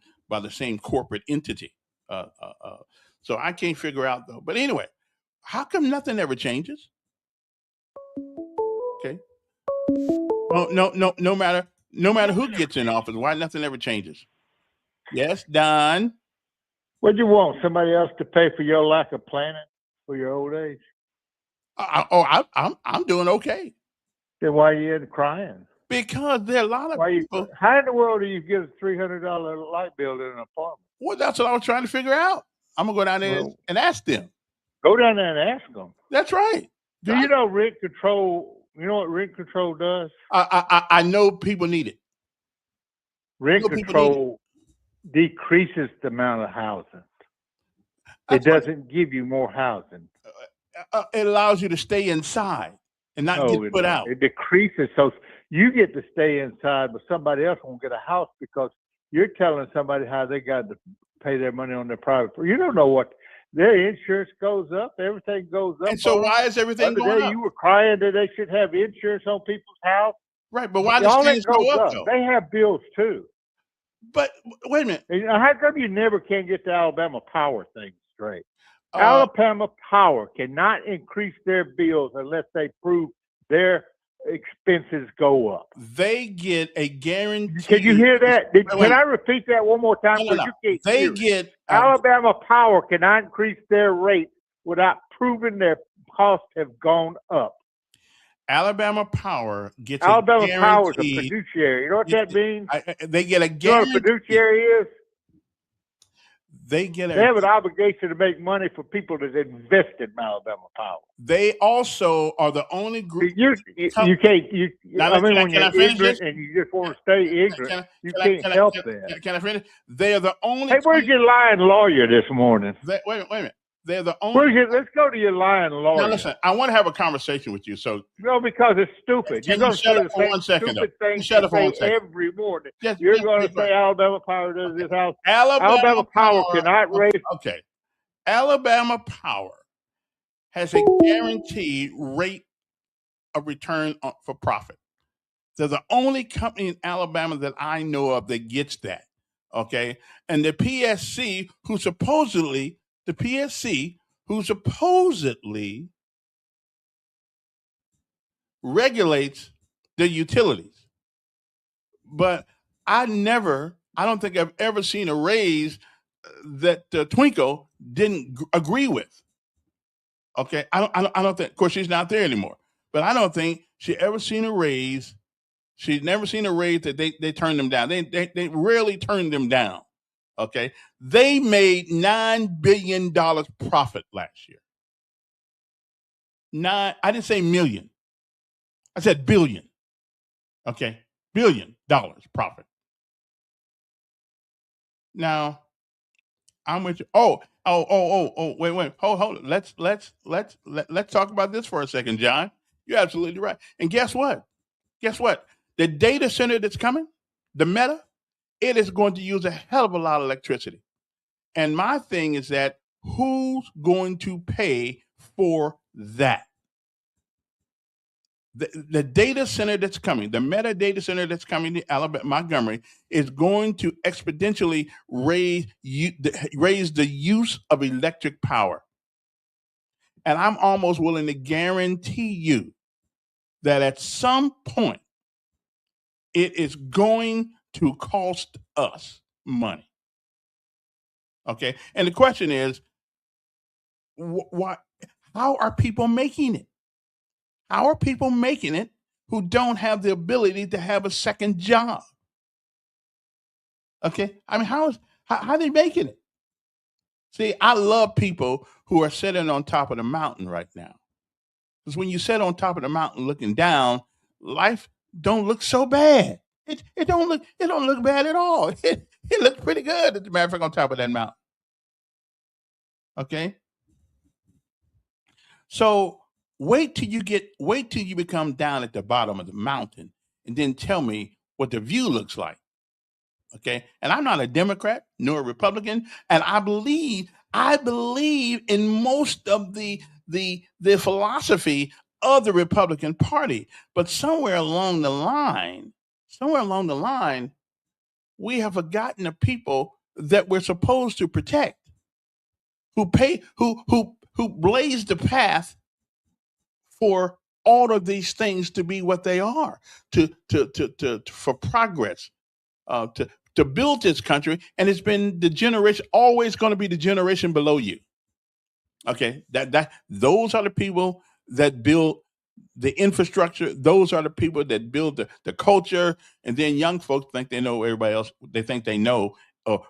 corporate entity. Uh, uh, uh, so I can't figure out though. But anyway, how come nothing ever changes? Okay, Oh, no matter who gets in office, why nothing ever changes? Yes, Don. What do you want? Somebody else to pay for your lack of planning for your old age? I'm doing okay Then why are you in crying? because there are a lot of Why you? people. How in the world do you get a $300 light bill in an apartment? Well, that's what I was trying to figure out. I'm gonna go down there Well- and ask them. Go down there and ask them. That's right. Do you know rent control? You know what rent control does? I know people need it. Rent know people need control decreases the amount of housing. It That's right. doesn't give you more housing. It allows you to stay inside and not No, get put out. it decreases. So you get to stay inside, but somebody else won't get a house because you're telling somebody how they got to pay their money on their private. You don't know what their insurance goes up. Everything goes up. And so why is everything the going other day up? you were crying that they should have insurance on people's house. Right, but why does All that things go goes up up. though? They have bills too. But wait a minute. And how come you never can get the Alabama Power thing straight? Uh, Alabama Power cannot increase their bills unless they prove their expenses go up. they get a guarantee. Can you hear that? wait. Can I repeat that one more time? No, no, 'Cause no. you can't They hear it. get Alabama Power cannot increase their rate without proving their costs have gone up. Alabama Power gets Alabama a Power is a guarantee. fiduciary. You know what that means? They get a You know what a guarantee. fiduciary is? They get They have a. an obligation to make money for people that invest in Alabama Power. They also are the only group. You can't. Now, I mean, can when I you're finish ignorant this? and you just want to stay ignorant, you can't help that. Can I finish? They are the only. Hey, where's your lying lawyer this morning? Wait a minute. They're the only. Let's go to your lying lawyer. Now listen, I want to have a conversation with you. So No, because it's stupid. Can You're going you to shut say up the for same 1 second, stupid though? thing You shut you up for 1 say second. every morning. Just- You're just going be to quiet. say Alabama Power does this house. Alabama Alabama Power cannot raise. Okay. Alabama Power has a guaranteed rate of return for profit. They're the only company in Alabama that I know of that gets that. Okay. And the PSC, who supposedly regulates the utilities. But I don't think I've ever seen a raise that Twinkle didn't agree with. Okay, I don't think. Of course, she's not there anymore. But I don't think she ever seen a raise. She's never seen a raise that they turned them down. They rarely turned them down. Okay, they made $9 billion profit last year. I didn't say million. I said billion. Okay, $1 billion profit. Now, I'm with you. Oh, wait. Hold it. Let's talk about this for a second, John. You're absolutely right. And guess what? The data center that's coming, the Meta, it is going to use a hell of a lot of electricity. And my thing is that who's going to pay for that? The data center that's coming, the Meta data center that's coming to Alabama, Montgomery, is going to exponentially raise the use of electric power. And I'm almost willing to guarantee you that at some point, it is going to cost us money. Okay? And the question is, how are people making it? How are people making it who don't have the ability to have a second job? Okay, I mean, how are they making it? See, I love people who are sitting on top of the mountain right now, because when you sit on top of the mountain looking down, life don't look so bad. It don't look bad at all. It looks pretty good, as a matter of fact, on top of that mountain. Okay, so. Wait till you become down at the bottom of the mountain and then tell me what the view looks like. Okay. And I'm not a Democrat nor a Republican. And I believe in most of the philosophy of the Republican Party. But somewhere along the line, we have forgotten the people that we're supposed to protect, who blaze the path for all of these things to be what they are, for progress, to build this country. And it's been the generation, always going to be the generation below you. Okay, those are the people that build the infrastructure. Those are the people that build the culture. And then young folks think they know everybody else. They think they know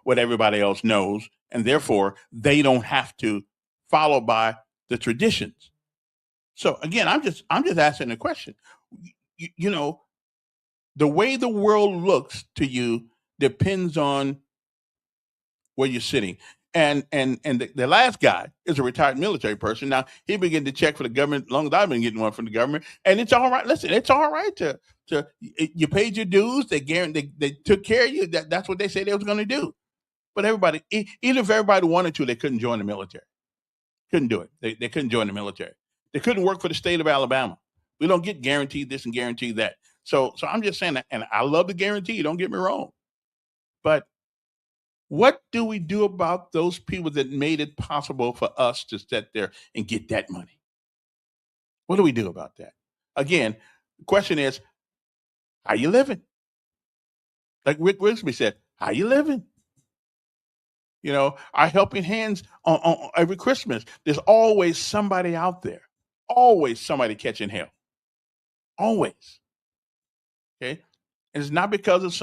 what everybody else knows, and therefore they don't have to follow by the traditions. So again, I'm just asking a question. You know, the way the world looks to you depends on where you're sitting. And the last guy is a retired military person. Now he been getting the check for the government as long as I've been getting one from the government, and it's all right. Listen, it's all right to you paid your dues. They guarantee they took care of you. That's what they said they was going to do. But everybody, even if everybody wanted to, they couldn't join the military. Couldn't do it. They couldn't join the military. They couldn't work for the state of Alabama. We don't get guaranteed this and guaranteed that. So I'm just saying that, and I love the guarantee. Don't get me wrong, but what do we do about those people that made it possible for us to sit there and get that money? What do we do about that? Again, the question is, how you living? Like Rick Risby said, how you living? You know, our helping hands on every Christmas. There's always somebody out there, always somebody catching hell, always. Okay, and it's not because of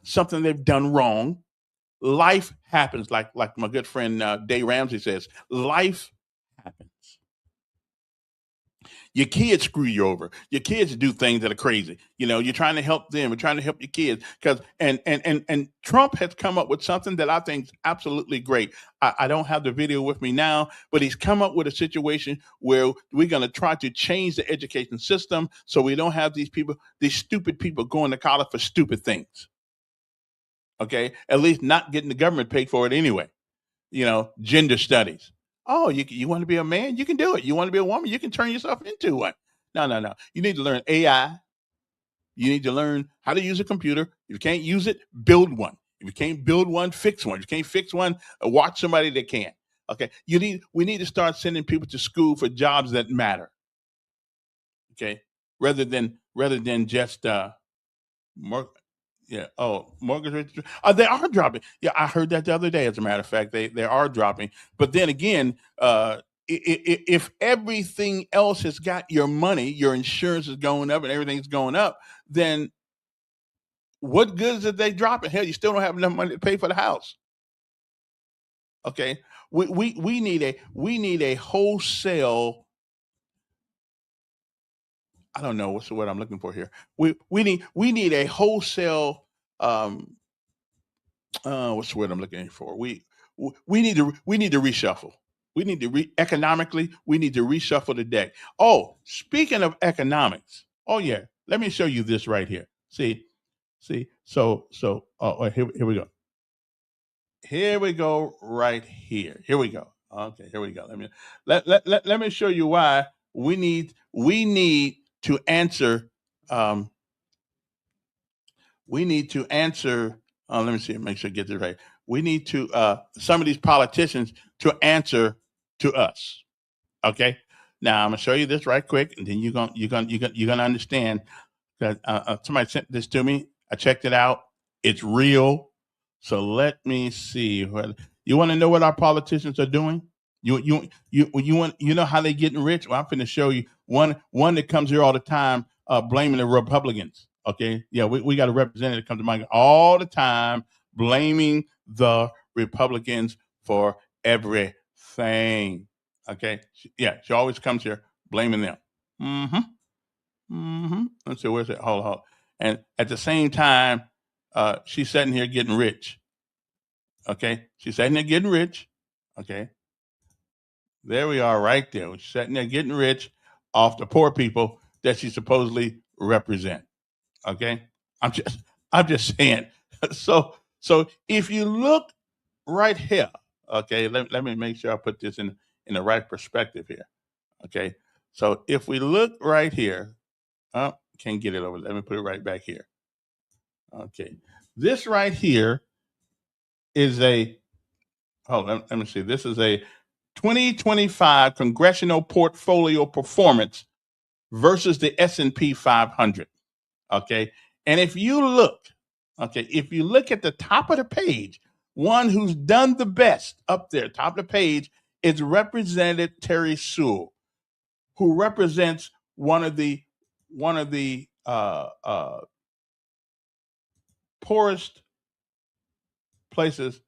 something they've done wrong. Life happens, like my good friend Dave Ramsey says. Life happens. Your kids screw you over. Your kids do things that are crazy. You know, you're trying to help them. You're trying to help your kids because and Trump has come up with something that I think is absolutely great. I don't have the video with me now, but he's come up with a situation where we're going to try to change the education system so we don't have these stupid people going to college for stupid things. Okay, at least not getting the government paid for it anyway. You know, gender studies. Oh, you want to be a man? You can do it. You want to be a woman? You can turn yourself into one. No. You need to learn AI. You need to learn how to use a computer. If you can't use it, build one. If you can't build one, fix one. If you can't fix one, watch somebody that can. Okay, we need to start sending people to school for jobs that matter. Okay, rather than just more. Yeah. Oh, mortgage rates. They are dropping. Yeah, I heard that the other day. As a matter of fact, they are dropping. But then again, if everything else has got your money, your insurance is going up, and everything's going up, then what good is it they dropping? Hell, you still don't have enough money to pay for the house. Okay. We need a wholesale. I don't know what's the word I'm looking for here. We need a wholesale. What's the word I'm looking for? We need to reshuffle. We need to economically. We need to reshuffle the deck. Oh, speaking of economics. Oh yeah, let me show you this right here. See. So here we go. Here we go. Right here. Here we go. Okay. Here we go. Let me show you why we need to answer. We need to answer. Let me see. Make sure I get this right. We need to some of these politicians to answer to us. Okay. Now I'm gonna show you this right quick, and then you're gonna understand that somebody sent this to me. I checked it out. It's real. So let me see. You want to know what our politicians are doing? You know how they getting rich? Well, I'm going to show you one that comes here all the time, blaming the Republicans. Okay, yeah, we got a representative come to mind all the time, blaming the Republicans for everything. Okay, she always comes here blaming them. Let's see, where's it? Hold on. And at the same time, she's sitting here getting rich. Okay, she's sitting there getting rich. Okay, there we are, right there. She's sitting there getting rich off the poor people that she supposedly represent. Okay, I'm just saying. So if you look right here, okay, let me make sure I put this in the right perspective here. Okay, so if we look right here, can't get it over. Let me put it right back here. Okay, this right here is let me see. This is a 2025 Congressional Portfolio Performance versus the S&P 500. Okay. And if you look at the top of the page, one who's done the best up there, top of the page, is Representative Terry Sewell, who represents one of the poorest places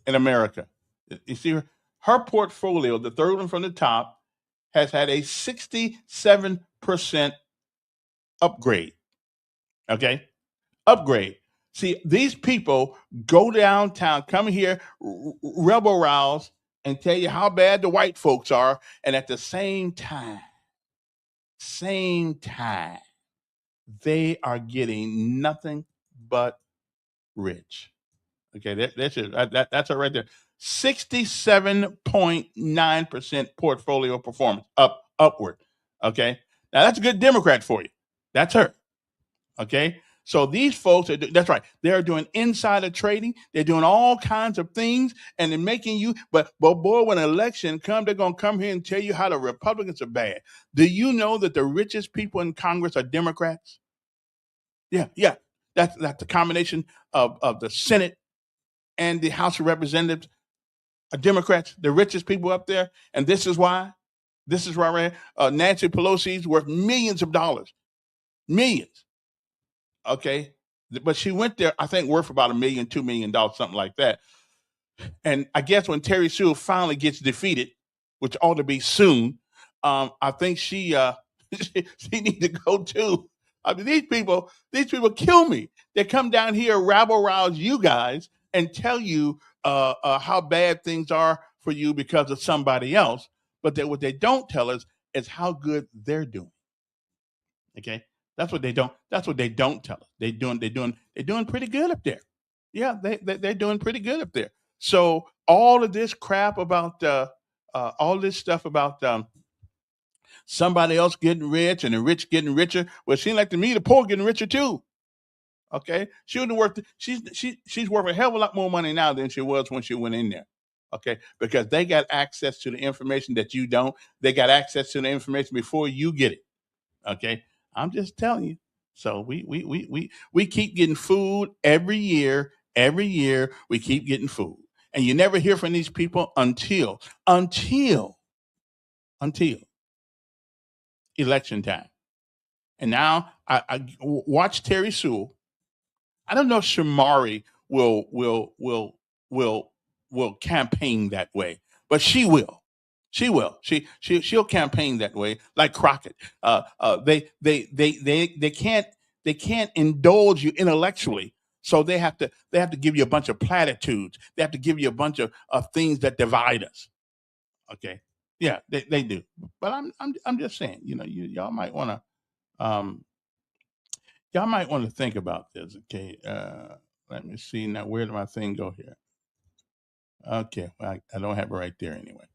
in America. You see her portfolio, the third one from the top, has had a 67% upgrade. Okay? Upgrade. See, these people go downtown, come here, rebel rouse, and tell you how bad the white folks are, and at the same time, they are getting nothing but rich. Okay, that's it right there. 67.9% portfolio performance upward. Okay, now that's a good Democrat for you. That's her. Okay, so these folks that's right. They're doing insider trading. They're doing all kinds of things, and they're making you. But boy, when election comes, they're gonna come here and tell you how the Republicans are bad. Do you know that the richest people in Congress are Democrats? Yeah. That's the combination of the Senate and the House of Representatives are Democrats, the richest people up there. And this is why Nancy Pelosi's worth millions of dollars. Millions. Okay. But she went there, I think, worth about $1 million, $2 million, something like that. And I guess when Terry Sewell finally gets defeated, which ought to be soon, I think she needs to go too. I mean, these people kill me. They come down here, rabble rouse you guys, and tell you how bad things are for you because of somebody else. But what they don't tell us is how good they're doing. Okay, that's what they don't tell us. They're doing pretty good up there. Yeah, they're doing pretty good up there. So all of this crap about all this stuff about somebody else getting rich and the rich getting richer. Well, it seems like to me the poor getting richer too. Okay, she wouldn't worth. She's worth a hell of a lot more money now than she was when she went in there. Okay, because they got access to the information that you don't. They got access to the information before you get it. Okay, I'm just telling you. So we keep getting food every year. Every year we keep getting food, and you never hear from these people until election time. And now I watch Terry Sewell. I don't know if Shamari will campaign that way, but she will. She will. She'll campaign that way, like Crockett. They can't indulge you intellectually, so they have to give you a bunch of platitudes. They have to give you a bunch of things that divide us. Okay, yeah, they do. But I'm just saying, y'all might want to think about this. Okay, let me see now. Where did my thing go here? Okay, well, I don't have it right there anyway.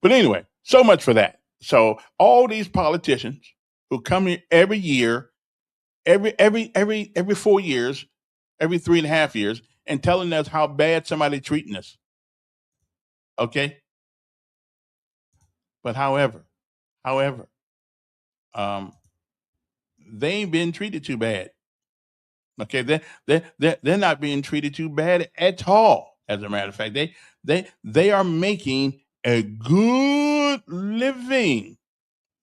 But anyway, so much for that. So all these politicians who come here every year, every 4 years, every 3.5 years, and telling us how bad somebody treating us. Okay. But however, they ain't been treated too bad. Okay, they're not being treated too bad at all. As a matter of fact, they are making a good living.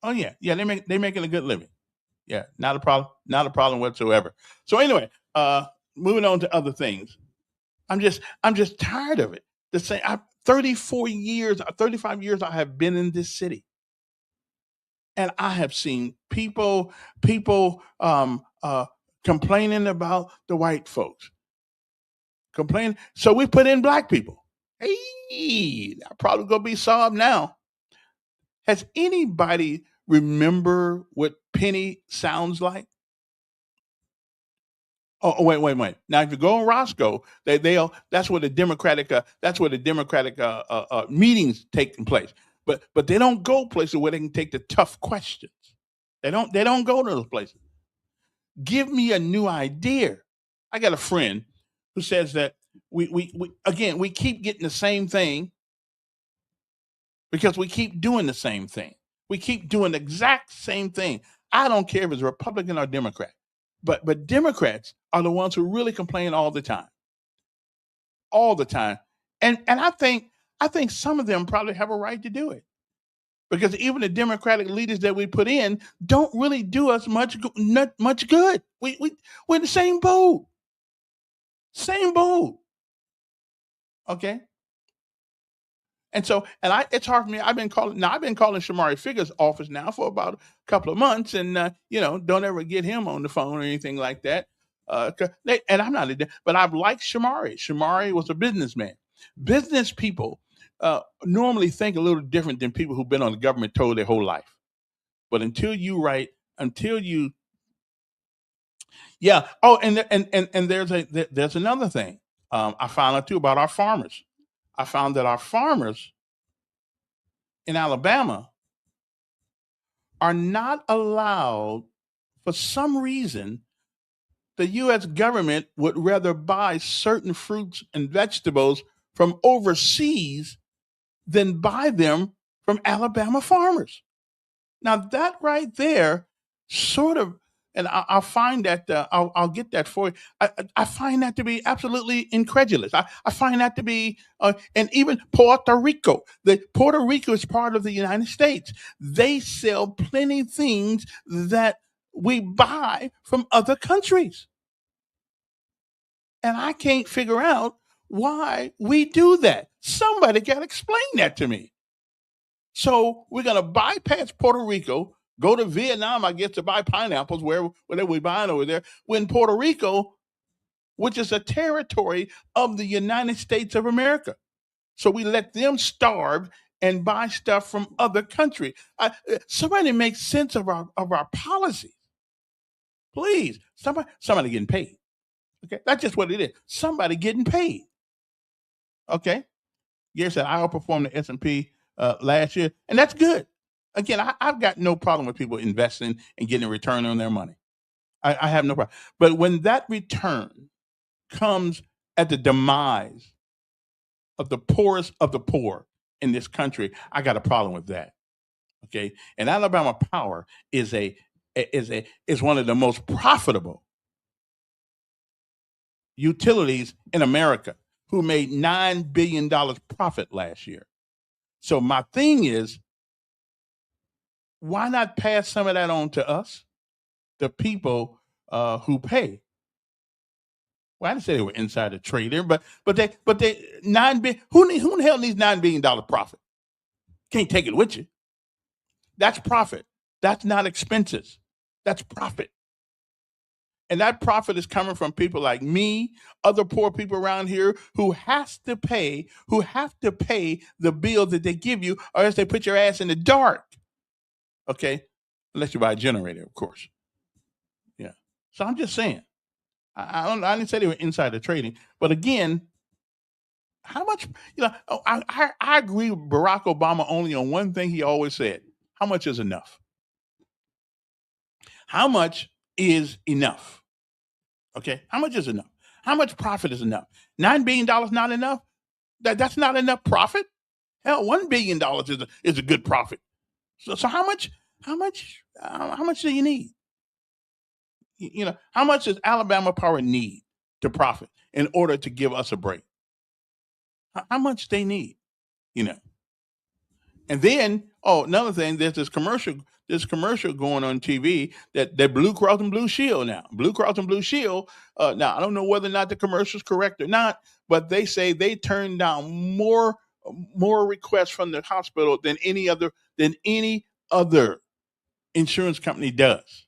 Oh yeah, they're making a good living. Yeah, not a problem whatsoever. So anyway, moving on to other things. I'm just tired of it. The same. 35 years I have been in this city, and I have seen people complaining about the white folks. So we put in black people. Hey, that probably gonna be solved now. Has anybody remember what Penny sounds like? Oh, wait. Now, if you go in Roscoe, that's where the Democratic meetings taking place. But they don't go places where they can take the tough questions. They don't go to those places. Give me a new idea. I got a friend who says that we keep getting the same thing because we keep doing the same thing. We keep doing the exact same thing. I don't care if it's Republican or Democrat, but Democrats are the ones who really complain all the time, and I think some of them probably have a right to do it because even the Democratic leaders that we put in don't really do us not much good. We're in the same boat, same boat. Okay. It's hard for me. I've been calling Shamari Figure's office now for about a couple of months, and don't ever get him on the phone or anything like that. And I'm not, but I've liked Shamari. Shamari was a businessman. Business people normally think a little different than people who've been on the government toll their whole life. But yeah. Oh, and there's another thing. I found out too about our farmers. I found that our farmers in Alabama are not allowed, for some reason, the U.S. government would rather buy certain fruits and vegetables from overseas than buy them from Alabama farmers. Now, that right there sort of, and I'll find that, I'll get that for you. I find that to be absolutely incredulous. I find that to be, and even Puerto Rico. Puerto Rico is part of the United States. They sell plenty of things that we buy from other countries. And I can't figure out why we do that. Somebody got to explain that to me. So we're going to bypass Puerto Rico, go to Vietnam, I guess, to buy pineapples, whatever we buying over there. When Puerto Rico, which is a territory of the United States of America. So we let them starve and buy stuff from other countries. Somebody make sense of our policies. Please, somebody getting paid. Okay, that's just what it is. Somebody getting paid. Okay, Gary said I outperformed the S&P last year, and that's good. Again, I've got no problem with people investing and getting a return on their money. I have no problem. But when that return comes at the demise of the poorest of the poor in this country, I got a problem with that. Okay, and Alabama Power is one of the most profitable utilities in America, who made $9 billion profit last year. So my thing is, why not pass some of that on to us, the people who pay? Well, I didn't say they were insider trader, but they $9 billion. Who in the hell needs $9 billion profit? Can't take it with you. That's profit. That's not expenses. That's profit. And that profit is coming from people like me, other poor people around here who have to pay the bill that they give you, or else they put your ass in the dark. Okay? Unless you buy a generator, of course. Yeah. So I'm just saying. I didn't say they were insider trading, but again, how much, I agree with Barack Obama only on one thing he always said. How much is enough? How much is enough? Okay, how much is enough? How much profit is enough? $9 billion not enough? That's not enough profit? Hell, $1 billion is a good profit. So how much do you need? How much does Alabama Power need to profit in order to give us a break? How much they need? And then, another thing, there's this commercial going on TV that Blue Cross and Blue Shield now. Blue Cross and Blue Shield, now I don't know whether or not the commercial is correct or not, but they say they turn down more requests from the hospital than any other insurance company does.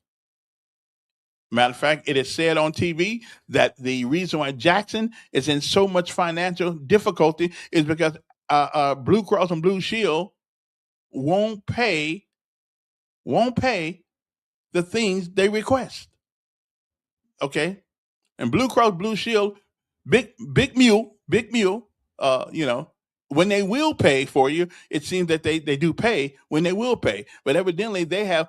Matter of fact, it is said on TV that the reason why Jackson is in so much financial difficulty is because Blue Cross and Blue Shield won't pay the things they request. Okay, and Blue Cross Blue Shield, big mule, when they will pay for you, it seems that they do pay when they will pay, but evidently they have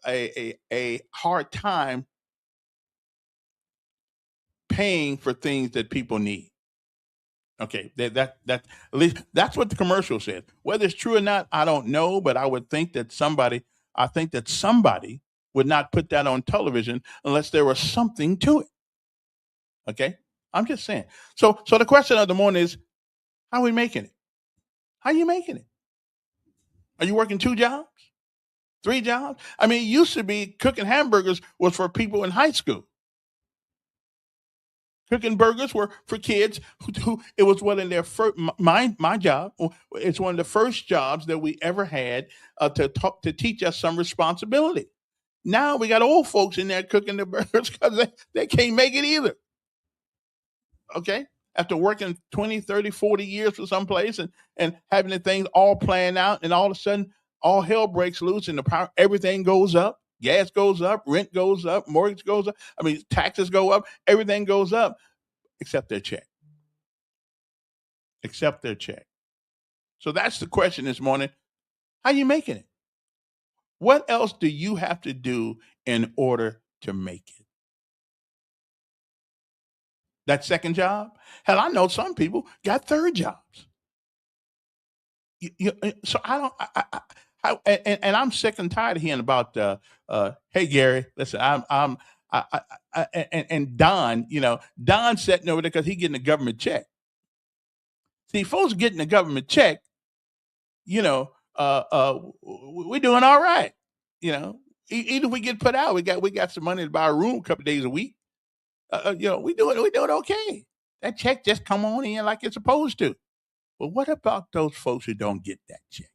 a hard time paying for things that people need. Okay, that at least that's what the commercial said. Whether it's true or not, I don't know, but I would think that somebody I think that somebody would not put that on television unless there was something to it. Okay, I'm just saying. So the question of the morning is, how are we making it? How are you making it? Are you working 2 jobs, 3 jobs? I mean, it used to be cooking hamburgers was for people in high school. Cooking burgers were for kids who it was one of their first. My job. It's one of the first jobs that we ever had to teach us some responsibility. Now we got old folks in there cooking the burgers because they can't make it either. Okay, after working 20, 30, 40 years for some place and having the things all planned out, and all of a sudden all hell breaks loose and the power everything goes up, gas goes up, rent goes up, mortgage goes up, I mean taxes go up, everything goes up except their check. Except their check. So that's the question this morning. How you making it? What else do you have to do in order to make it? That second job? Hell, I know some people got third jobs. So I don't. And I'm sick and tired of hearing about. Hey Gary, listen, and Don. Don sitting over there because he getting a government check. See, folks getting a government check. We're doing all right. Even if we get put out, we got some money to buy a room a couple days a week. We doing okay. That check just come on in like it's supposed to. But what about those folks who don't get that check?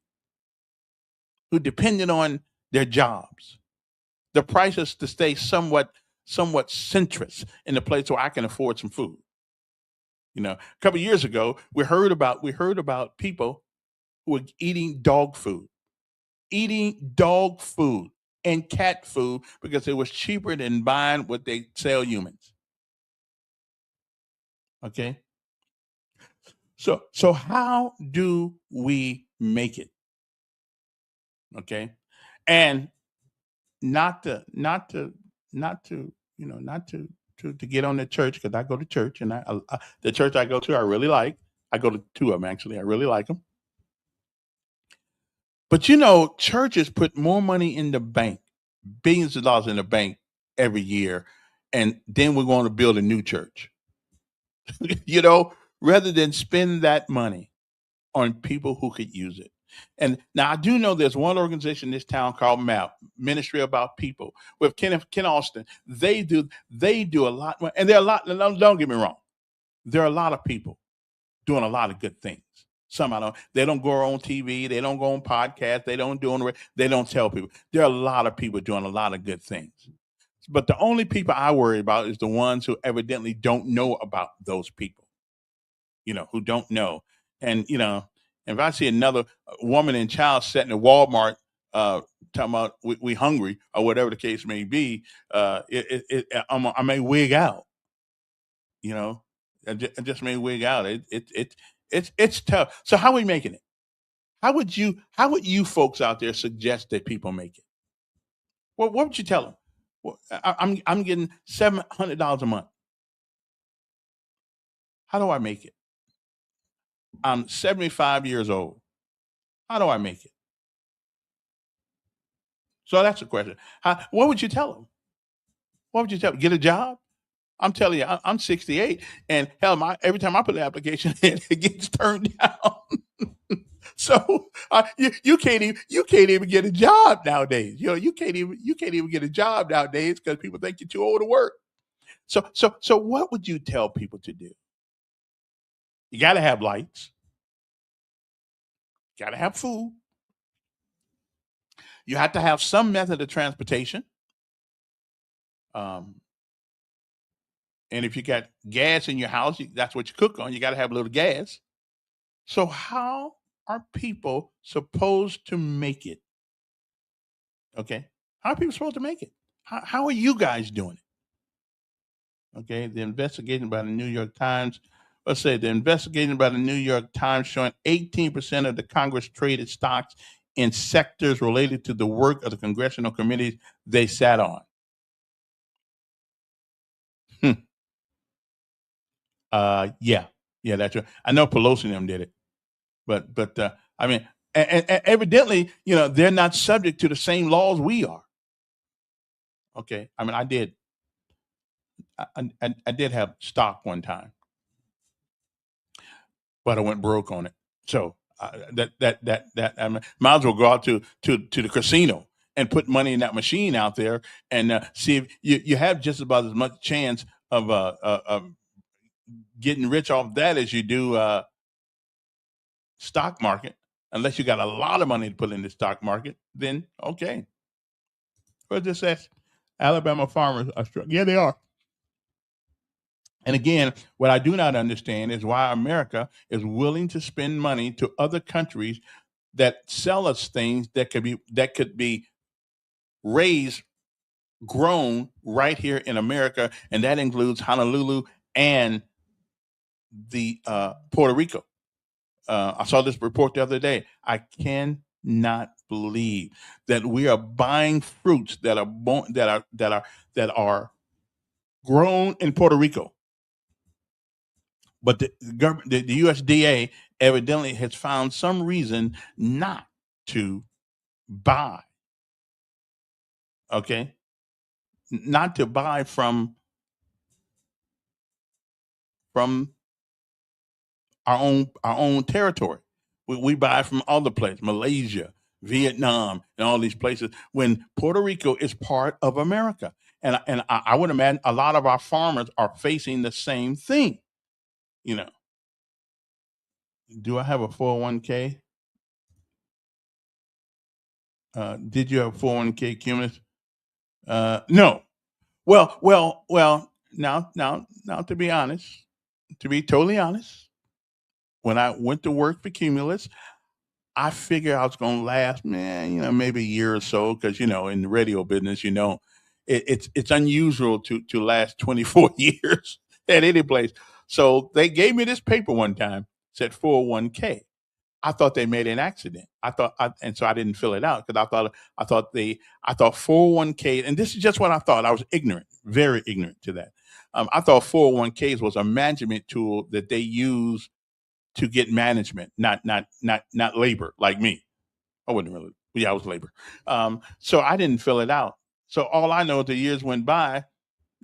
Who depended on their jobs? The prices to stay somewhat centrist in the place where I can afford some food. A couple of years ago, we heard about people who were eating dog food and cat food because it was cheaper than buying what they sell humans. Okay. So how do we make it? Okay. And not to get on the church, because I go to church, and the church I go to I really like. I go to two of them actually. I really like them. But churches put more money in the bank, billions of dollars in the bank every year, and then we're going to build a new church. Rather than spend that money on people who could use it. And now I do know there's one organization in this town called MAP, Ministry About People, with Ken Austin. They do a lot, and there are a lot. Don't get me wrong, there are a lot of people doing a lot of good things. Some I don't. They don't go on TV. They don't go on podcasts. They don't They don't tell people. There are a lot of people doing a lot of good things. But the only people I worry about is the ones who evidently don't know about those people. Who don't know. And if I see another woman and child sitting at Walmart talking about we hungry or whatever the case may be, I may wig out. I just may wig out. It's tough. So how are we making it? How would you folks out there suggest that people make it? Well, what would you tell them? Well, I'm getting $700 a month. How do I make it? I'm 75 years old. How do I make it? So that's the question. What would you tell them? What would you tell them? Get a job? I'm telling you, I'm 68, and hell, every time I put an application in, it gets turned down. So you can't even get a job nowadays. You can't even get a job nowadays because people think you're too old to work. So what would you tell people to do? You got to have lights. Got to have food. You have to have some method of transportation. And if you got gas in your house, that's what you cook on. You got to have a little gas. So how are people supposed to make it? Okay. How are people supposed to make it? How are you guys doing it? Okay. The investigation by the New York Times. The investigation by the New York Times showing 18% of the Congress traded stocks in sectors related to the work of the congressional committees they sat on. Yeah, that's right. I know Pelosi and them did it, but I mean, and evidently, they're not subject to the same laws we are. Okay, I mean, I did have stock one time, but I went broke on it. So I mean, might as well go out to the casino and put money in that machine out there and see if you have just about as much chance of getting rich off that as you do stock market. Unless you got a lot of money to put in the stock market, then okay. But this says Alabama farmers are struggling. Yeah, they are. And again, what I do not understand is why America is willing to spend money to other countries that sell us things that could be raised, grown right here in America, and that includes Honolulu and the Puerto Rico. I saw this report the other day. I cannot believe that we are buying fruits that are grown in Puerto Rico, but the government, the USDA, evidently has found some reason not to buy. Okay, not to buy from our own territory. We buy from other places, Malaysia, Vietnam, and all these places. When Puerto Rico is part of America, and I would imagine a lot of our farmers are facing the same thing. You know, do I have a 401k? Did you have 401k, Cumulus? No. Well. Now, to be honest, to be totally honest, when I went to work for Cumulus, I figured I was going to last, man, maybe a year or so, because in the radio business, it's unusual to last 24 years at any place. So they gave me this paper one time, said 401k. I thought they made an accident. And so I didn't fill it out because I thought 401k, and this is just what I thought. I was ignorant, very ignorant to that. I thought 401ks was a management tool that they use to get management, not labor like me. I wasn't really, yeah, I was labor. So I didn't fill it out. So all I know is the years went by,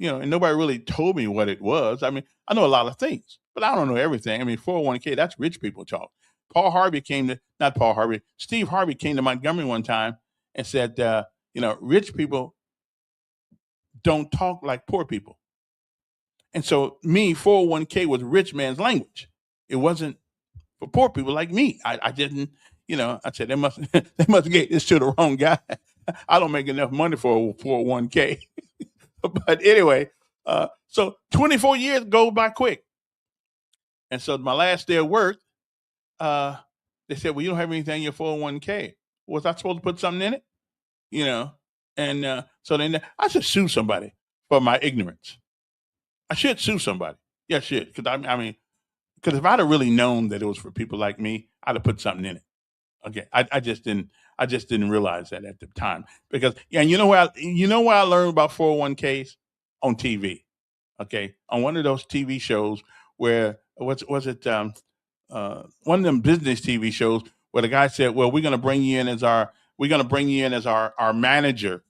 and nobody really told me what it was. I mean, I know a lot of things, but I don't know everything. I mean, 401k, that's rich people talk. Steve Harvey came to Montgomery one time and said, rich people don't talk like poor people. And so 401k was rich man's language. It wasn't for poor people like me. I didn't, I said, they must get this to the wrong guy. I don't make enough money for a 401k. But anyway, so 24 years go by quick. And so my last day of work, they said, well, you don't have anything in your 401k. Was I supposed to put something in it? And so then I should sue somebody for my ignorance. I should sue somebody. Yeah, I should. Because because if I'd have really known that it was for people like me, I'd have put something in it. Okay, I just didn't realize that at the time. Because and you know where I learned about 401ks? On TV. Okay, on one of those TV shows where was it one of them business TV shows where the guy said, well, we're going to bring you in as our manager,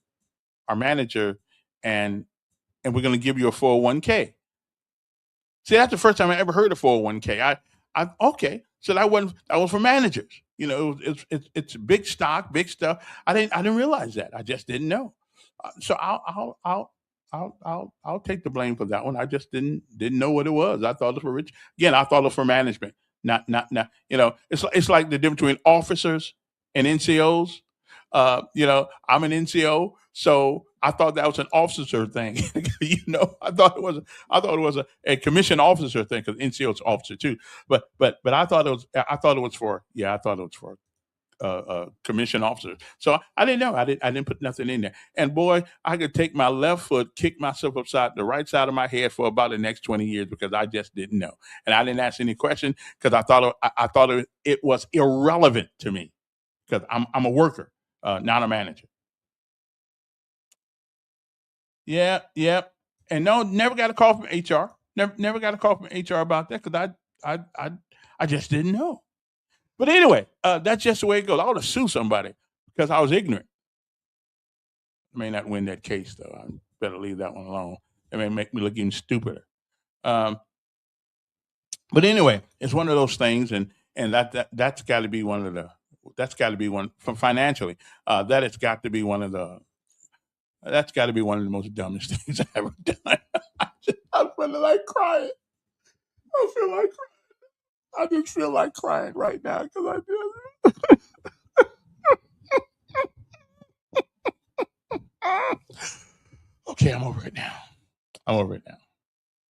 and we're going to give you a 401k. See, that's the first time I ever heard of 401k. Okay, so that was for managers. It's big stock, big stuff. I didn't realize that. I just didn't know. So I'll take the blame for that one. I just didn't know what it was. I thought it was for rich. Again, I thought it was for management. Not. It's like the difference between officers and NCOs. I'm an NCO, so I thought that was an officer thing. I thought it was a commissioned officer thing because NCO is officer too. But I thought it was for commissioned officer. So I didn't know. I didn't put nothing in there. And boy, I could take my left foot, kick myself upside the right side of my head for about the next 20 years because I just didn't know. And I didn't ask any question because I thought it was irrelevant to me because I'm a worker, not a manager. Yeah. And no, never got a call from HR. Never got a call from HR about that because I just didn't know. But anyway, that's just the way it goes. I ought to sue somebody because I was ignorant. I may not win that case though. I better leave that one alone. It may make me look even stupider. Um, but anyway, it's one of those things, and that's got to be one of the that's got to be one from financially. That has got to be one of the that's got to be one of the most dumbest things I've ever done. I'm feeling like crying. I feel like I just feel like crying right now because I just. Okay, I'm over it now. I'm over it now.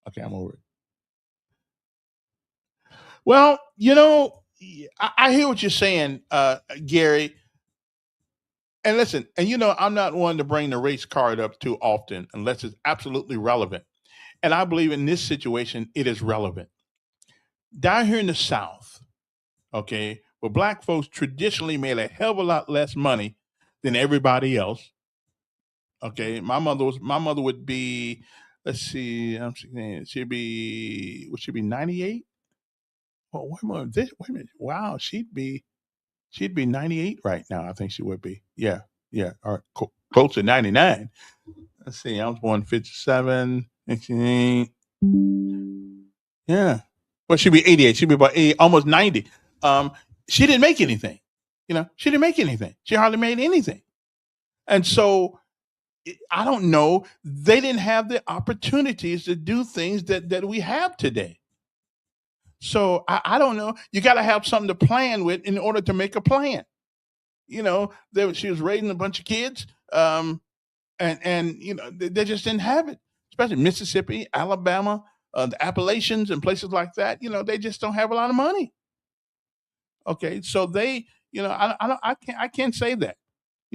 Okay, I'm over it. Well, I hear what you're saying, Gary. And listen, and I'm not one to bring the race card up too often unless it's absolutely relevant. And I believe in this situation, it is relevant. Down here in the South, okay, where black folks traditionally made a hell of a lot less money than everybody else. Okay, my mother would be, let's see, would she be 98? Oh, wait a minute. Wow, she'd be 98 right now. I think she would be. Yeah, yeah, or close to 99. Let's see, I was born 57, 68. Yeah. Well, she'd be 88. She'd be about 80, almost 90. Um, she didn't make anything. She didn't make anything. She hardly made anything. And so I don't know. They didn't have the opportunities to do things that we have today. So I don't know. You got to have something to plan with in order to make a plan. She was raising a bunch of kids, and they just didn't have it, especially Mississippi, Alabama, the Appalachians, and places like that. They just don't have a lot of money. Okay, so they, I can't say that.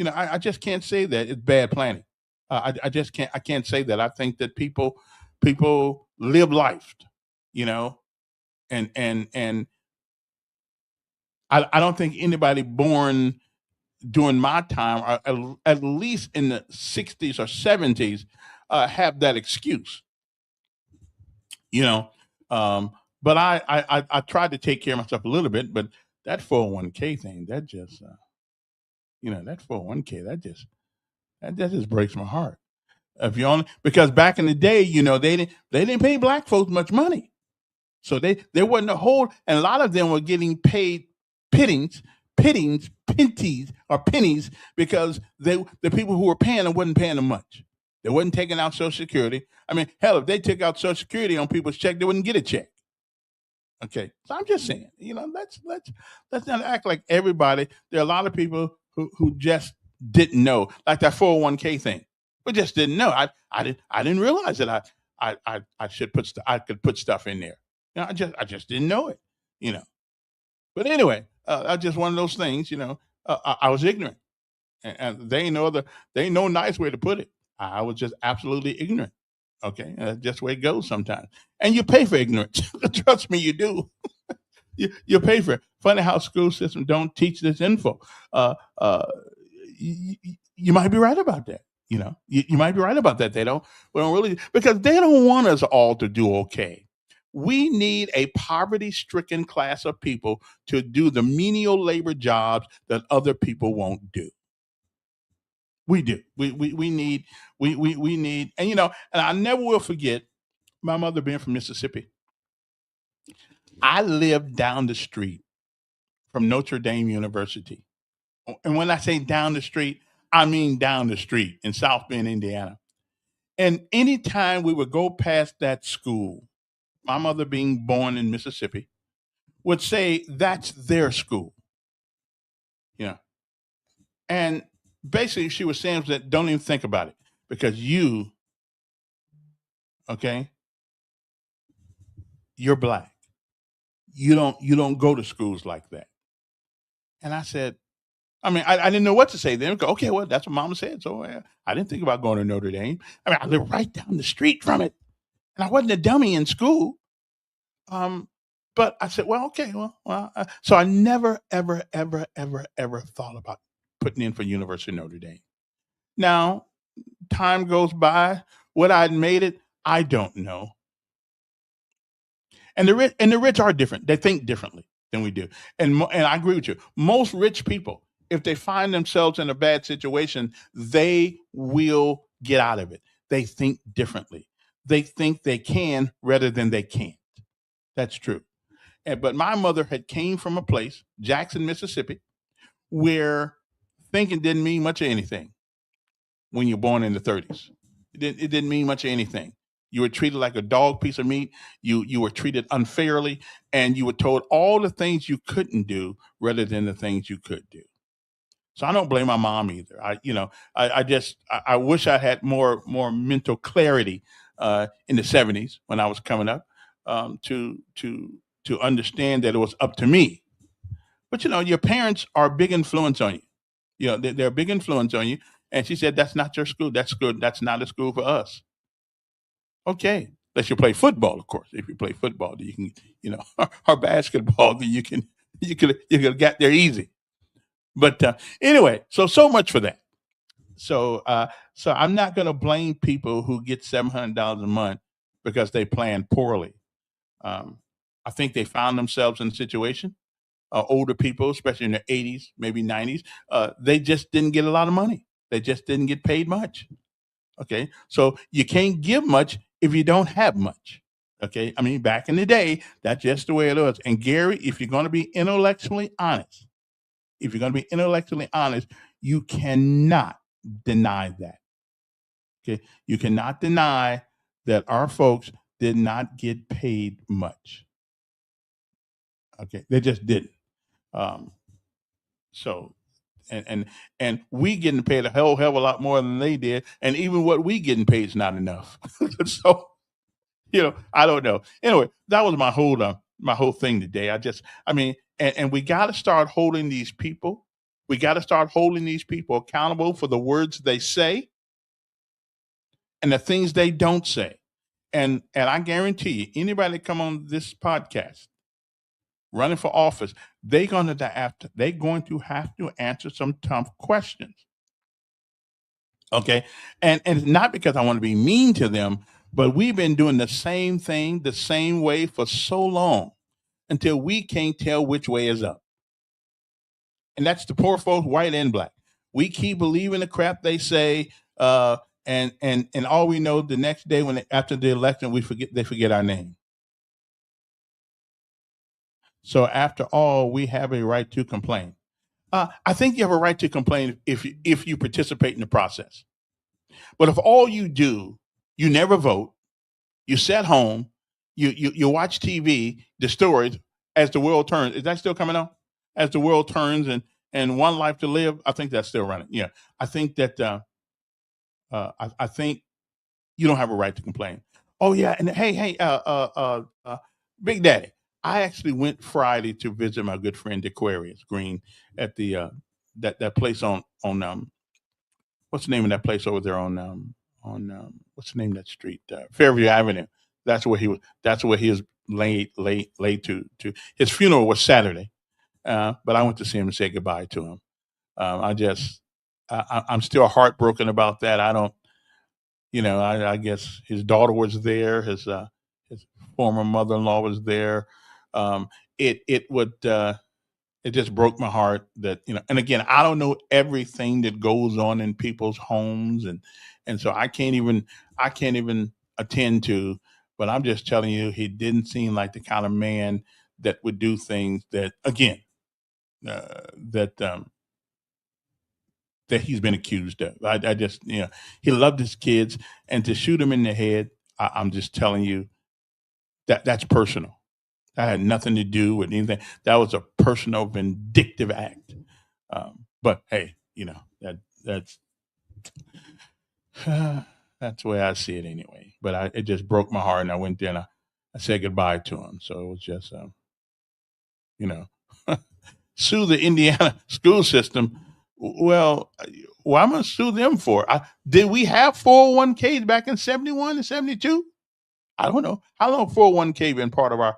I just can't say that it's bad planning. I just can't. I can't say that. I think that people live life, you know, and I don't think anybody born during my time, or at least in the '60s or '70s, have that excuse. You know, um, but I tried to take care of myself a little bit, but that 401k thing, that just that 401k, that just breaks my heart. If you only Because back in the day, they didn't pay black folks much money. So there wasn't a whole, and a lot of them were getting paid pennies or pennies, because the people who were paying them wasn't paying them much. They wasn't taking out Social Security. I mean, hell, if they took out Social Security on people's check, they wouldn't get a check. Okay, so I'm just saying, let's not act like everybody. There are a lot of people who just didn't know, like that 401k thing. We just didn't know. I didn't realize that I I could put stuff in there. I just didn't know it. You know. But anyway, that's just one of those things. I was ignorant, and they ain't no nice way to put it. I was just absolutely ignorant. Okay, that's just the way it goes sometimes, and you pay for ignorance. Trust me, you do. You pay for it. Funny how school systems don't teach this info. You might be right about that. You might be right about that. We don't really, because they don't want us all to do okay. We need a poverty-stricken class of people to do the menial labor jobs that other people won't do. We do. We need we need, and I never will forget my mother being from Mississippi. I lived down the street from Notre Dame University. And when I say down the street, I mean down the street in South Bend, Indiana. And anytime we would go past that school, my mother being born in Mississippi, would say that's their school. You know. And basically she was saying that don't even think about it, because okay, you're black. You don't go to schools like that. And I said, I mean, I didn't know what to say then. Okay, well, that's what Mama said. So I didn't think about going to Notre Dame. I mean, I lived right down the street from it, and I wasn't a dummy in school. Um, but I said, well, okay, so I never, ever, ever, ever, ever thought about putting in for University of Notre Dame. Now, time goes by. What I'd made it, I don't know. And the rich are different. They think differently. than we do. And I agree with you. Most rich people, if they find themselves in a bad situation, they will get out of it. They think differently. They think they can rather than they can't. That's true. But my mother had came from a place, Jackson, Mississippi, where thinking didn't mean much of anything when you're born in the 30s. It didn't mean much of anything. You were treated like a dog piece of meat. You were treated unfairly, and you were told all the things you couldn't do rather than the things you could do. So I don't blame my mom either. I wish I had more mental clarity in the '70s when I was coming up, to understand that it was up to me. But your parents are a big influence on you. They're a big influence on you. And she said, "That's not your school. That's good. That's not a school for us." Okay, unless you play football, of course. If you play football, then you can, or basketball, then you could get there easy. But anyway, so much for that. So I'm not going to blame people who get $700 a month because they plan poorly. Um, I think they found themselves in a situation. Older people, especially in their 80s, maybe 90s, they just didn't get a lot of money. They just didn't get paid much. Okay, so you can't give much if you don't have much. Okay, I mean, back in the day, that's just the way it was. And Gary, if you're going to be intellectually honest, you cannot deny that. Okay, you cannot deny that our folks did not get paid much. Okay, they just didn't. Um, so, and we getting paid a hell of a lot more than they did, and even what we getting paid is not enough. So, I don't know. Anyway, that was my whole thing today. And we got to start holding these people. We got to start holding these people accountable for the words they say and the things they don't say. And I guarantee you, anybody that come on this podcast running for office, they're going to have to answer some tough questions. Okay, and it's not because I want to be mean to them, but we've been doing the same thing the same way for so long until we can't tell which way is up. And that's the poor folks, white and black. We keep believing the crap they say, and all we know the next day after the election, they forget our name. So after all, we have a right to complain. I think you have a right to complain if you participate in the process. But if all you do, you never vote, you sit home, you watch TV, the stories as the world turns. Is that still coming on? As the world turns and one life to live, I think that's still running. Yeah, I think that I think you don't have a right to complain. Oh yeah, and hey, Big Daddy, I actually went Friday to visit my good friend Aquarius Green at the that place on what's the name of that place over there on what's the name of that street, Fairview Avenue. That's where he was laid to. His funeral was Saturday, but I went to see him and say goodbye to him. I'm still heartbroken about that. I don't, I guess his daughter was there. His former mother-in-law was there. Um, it just broke my heart that, and again, I don't know everything that goes on in people's homes, and so I can't even attend to, but I'm just telling you, he didn't seem like the kind of man that would do things that, again, that that he's been accused of. I just, he loved his kids, and to shoot him in the head, I'm just telling you that's personal. That had nothing to do with anything. That was a personal vindictive act. But hey, that's that's the way I see it anyway. But it just broke my heart, and I went there and I said goodbye to him. So it was just, you know, sue the Indiana school system. Well, what am I going to sue them for? Did we have 401ks back in 71 and 72? I don't know. How long 401k been part of our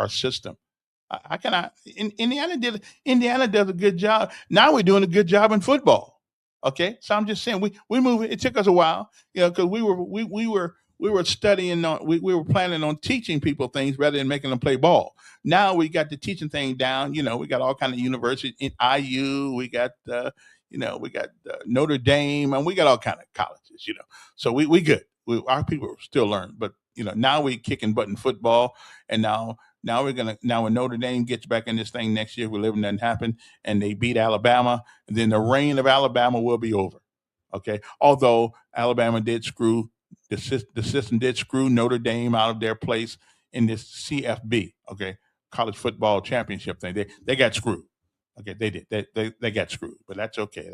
system? I cannot. Indiana does a good job. Now we're doing a good job in football. Okay, so I'm just saying we moved. It took us a while, because we were we were studying on, we were planning on teaching people things rather than making them play ball. Now we got the teaching thing down. We got all kind of universities in IU. We got, we got Notre Dame, and we got all kind of colleges. So we good. Our people still learn, but now we kicking button football, and now when Notre Dame gets back in this thing next year, we're living doesn't happen, and they beat Alabama, and then the reign of Alabama will be over. Okay, although Alabama did screw the system did screw Notre Dame out of their place in this CFB, okay, college football championship thing. They got screwed. Okay, they did. They got screwed, but that's okay.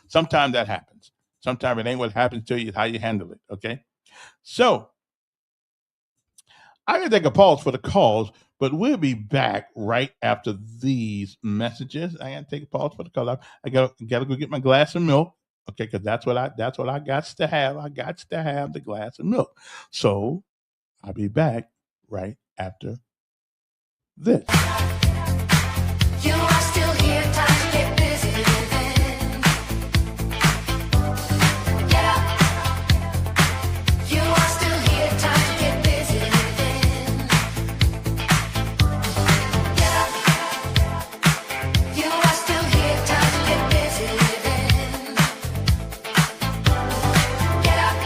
Sometimes that happens. Sometimes it ain't what happens to you; it's how you handle it. Okay, so I gotta take a pause for the calls, but we'll be back right after these messages. I gotta take a pause for the calls. I gotta go get my glass of milk. Okay, because that's what I got to have. I got to have the glass of milk. So I'll be back right after this. You are still here, time to get busy living. Get up. You are still here, time to get busy living. Get up. You are still here, time to get busy living. Get up.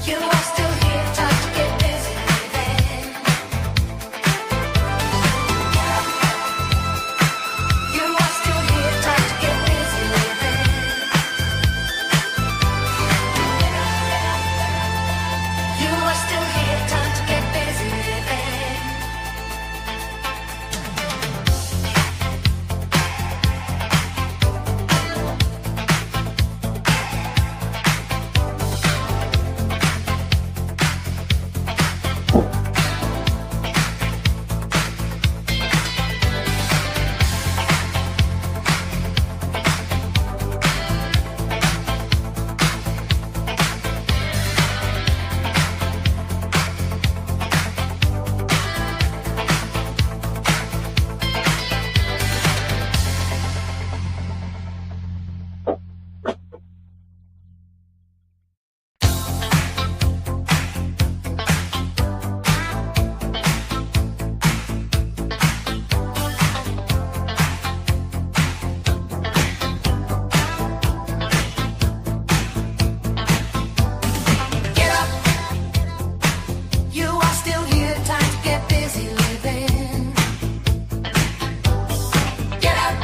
You are still here, time to get busy living. You are still here, time to get busy living. You are still here, time to get busy living. Get up. You are still here, time to get busy living. Get up.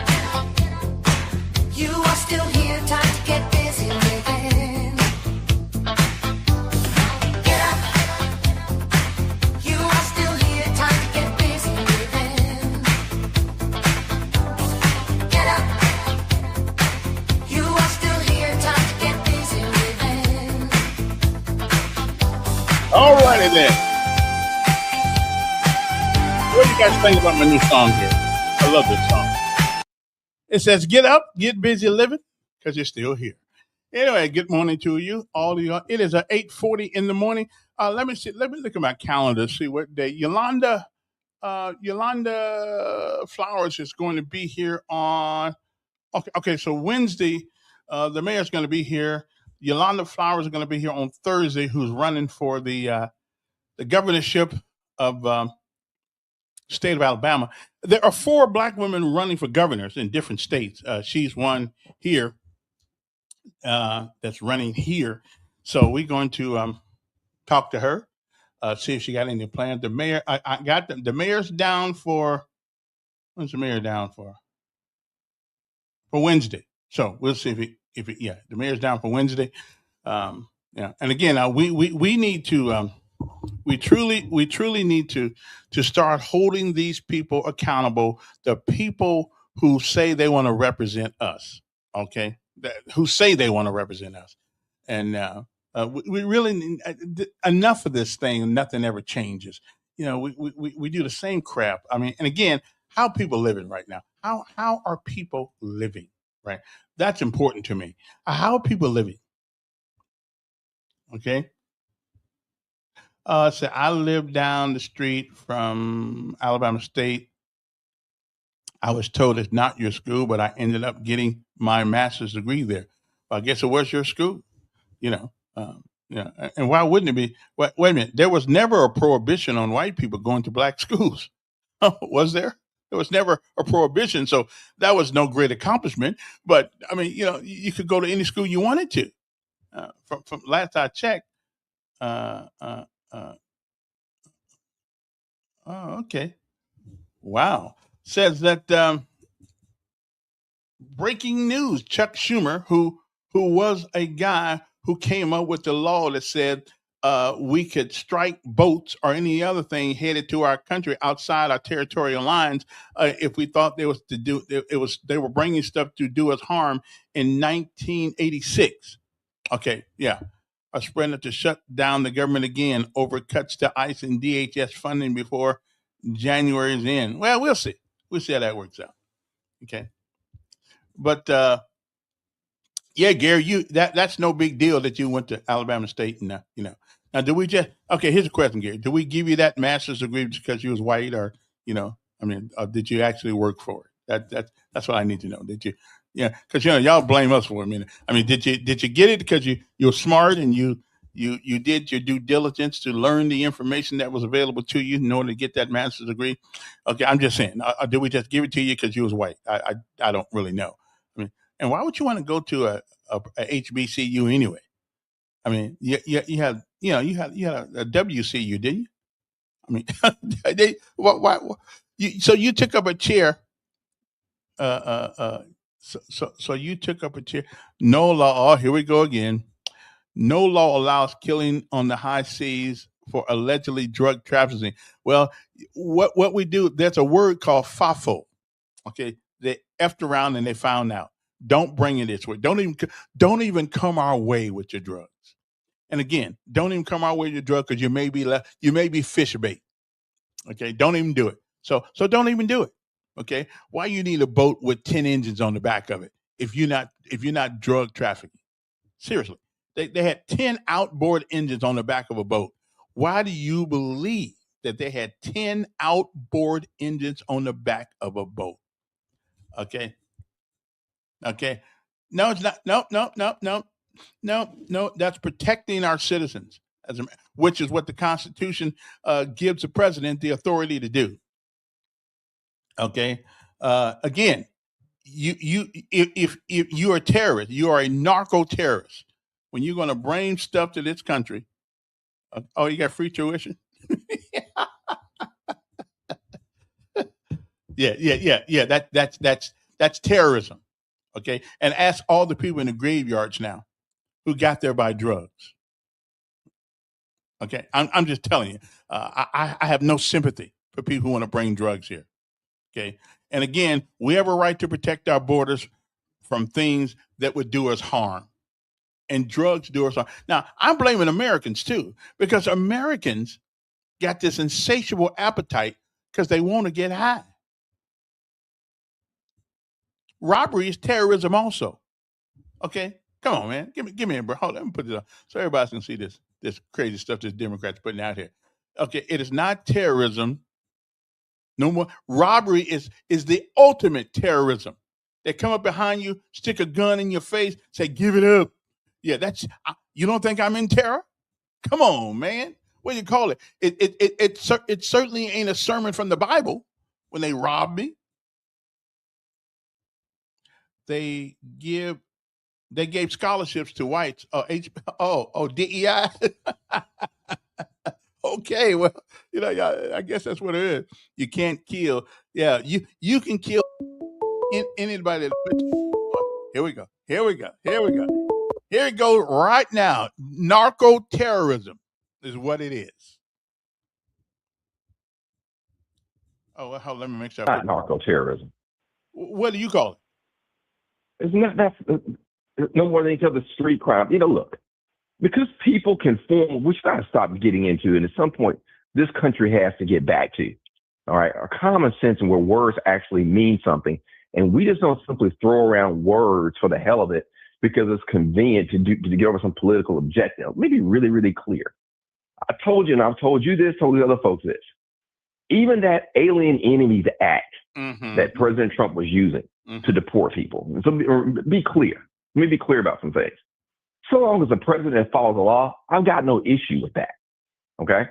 You are still here, time to get busy living. Get up. You are still here, time to get busy living. Get up. You are still here, time to get busy living. All righty then. What do you guys think about my new song here? I love this song. It says, "Get up, get busy living, because you're still here." Anyway, good morning to you, all of you. It is 8:40 in the morning. Let me see. Let me look at my calendar, see what day. Yolanda Flowers is going to be here on. Okay. So Wednesday, the mayor's going to be here. Yolanda Flowers is going to be here on Thursday. Who's running for the governorship of state of Alabama. There are 4 black women running for governors in different states. She's one here that's running here. So we're going to talk to her, see if she got any plans. The mayor, I got the mayor's down for. When's the mayor down for? For Wednesday. So we'll see if the mayor's down for Wednesday. And again, we need to. We truly need to start holding these people accountable. The people who say they want to represent us, okay, who say they want to represent us, and we really need enough of this thing. And nothing ever changes. We do the same crap. I mean, and again, how people living right now? How are people living? Right, that's important to me. How are people living? Okay. So I live down the street from Alabama State. I was told it's not your school, but I ended up getting my master's degree there. I guess it was your school. You know, Yeah, and why wouldn't it be? Wait a minute. There was never a prohibition on white people going to black schools. Was there? There was never a prohibition, so that was no great accomplishment. But I mean, you could go to any school you wanted to. From last I checked. Uh, uh, uh, oh, okay. Wow. Says that breaking news: Chuck Schumer, who was a guy who came up with the law that said we could strike boats or any other thing headed to our country outside our territorial lines if we thought they was to do it was they were bringing stuff to do us harm in 1986. Okay, yeah. A spreader to shut down the government again over cuts to ICE and DHS funding before January's end. Well, we'll see. We'll see how that works out. Okay. But yeah, Gary, that's no big deal that you went to Alabama State and Now, do we just here's a question, Gary. Do we give you that master's degree because you was white, or did you actually work for it? That's what I need to know. Did you? Yeah, because y'all blame us for it. I mean, did you get it because you're smart and you did your due diligence to learn the information that was available to you in order to get that master's degree? Okay, I'm just saying. Did we just give it to you because you was white? I don't really know. I mean, and why would you want to go to a HBCU anyway? I mean, you had a WCU, didn't you? I mean, why so you took up a chair. So you took up a chair. No law. Oh, here we go again. No law allows killing on the high seas for allegedly drug trafficking. Well, what we do, there's a word called FAFO. Okay, they effed around and they found out. Don't bring it this way. Don't even come our way with your drugs. And again, don't even come our way with your drug because you may be fish bait. Okay, don't even do it. So don't even do it. Okay, why you need a boat with 10 engines on the back of it if you're not drug trafficking? Seriously, they had 10 outboard engines on the back of a boat. Why do you believe that they had 10 outboard engines on the back of a boat? Okay. No, it's not. No. That's protecting our citizens, which is what the Constitution gives the president the authority to do. Okay. Again, if you are a terrorist, you are a narco terrorist. When you're going to bring stuff to this country, you got free tuition. Yeah. That's terrorism. Okay, and ask all the people in the graveyards now who got there by drugs. Okay, I'm just telling you, I have no sympathy for people who want to bring drugs here. Okay, and again, we have a right to protect our borders from things that would do us harm, and drugs do us harm. Now, I'm blaming Americans too, because Americans got this insatiable appetite because they want to get high. Robbery is terrorism also. Okay, come on, man. Give me a break. Hold on, let me put this up so everybody can see this crazy stuff that Democrats putting out here. Okay, it is not terrorism. No more. Robbery is the ultimate terrorism. They come up behind you, stick a gun in your face, say, "Give it up." Yeah, you don't think I'm in terror? Come on, man. What do you call it? It certainly ain't a sermon from the Bible when they rob me. They gave scholarships to whites. DEI. Okay, well, I guess that's what it is. You can't kill. Yeah, you can kill anybody. Here we go. Here it goes right now. Narco terrorism is what it is. Oh, well, let me make sure. Not narco terrorism. What do you call it? It's not. That's no more than each other's street crime. Look, because people can form, we got to stop getting into, and at some point, this country has to get back to, all right, a common sense and where words actually mean something, and we just don't simply throw around words for the hell of it because it's convenient to get over some political objective. Let me be really, really clear. I told you, and I've told you this, told the other folks this. Even that Alien Enemies Act that President Trump was using to deport people. So be clear. Let me be clear about some things. So long as the president follows the law, I've got no issue with that. Okay?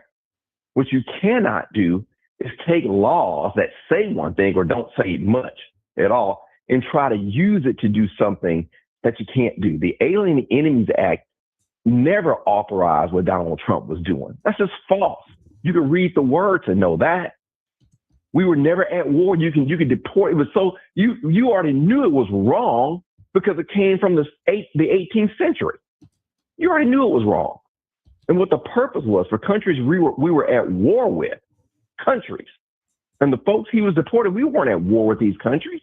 What you cannot do is take laws that say one thing or don't say much at all and try to use it to do something that you can't do. The Alien Enemies Act never authorized what Donald Trump was doing. That's just false. You can read the words and know that. We were never at war. You can deport. It was so you already knew it was wrong because it came from the 18th century. You already knew it was wrong. And what the purpose was for countries we were at war with, countries. And the folks he was deported, we weren't at war with these countries.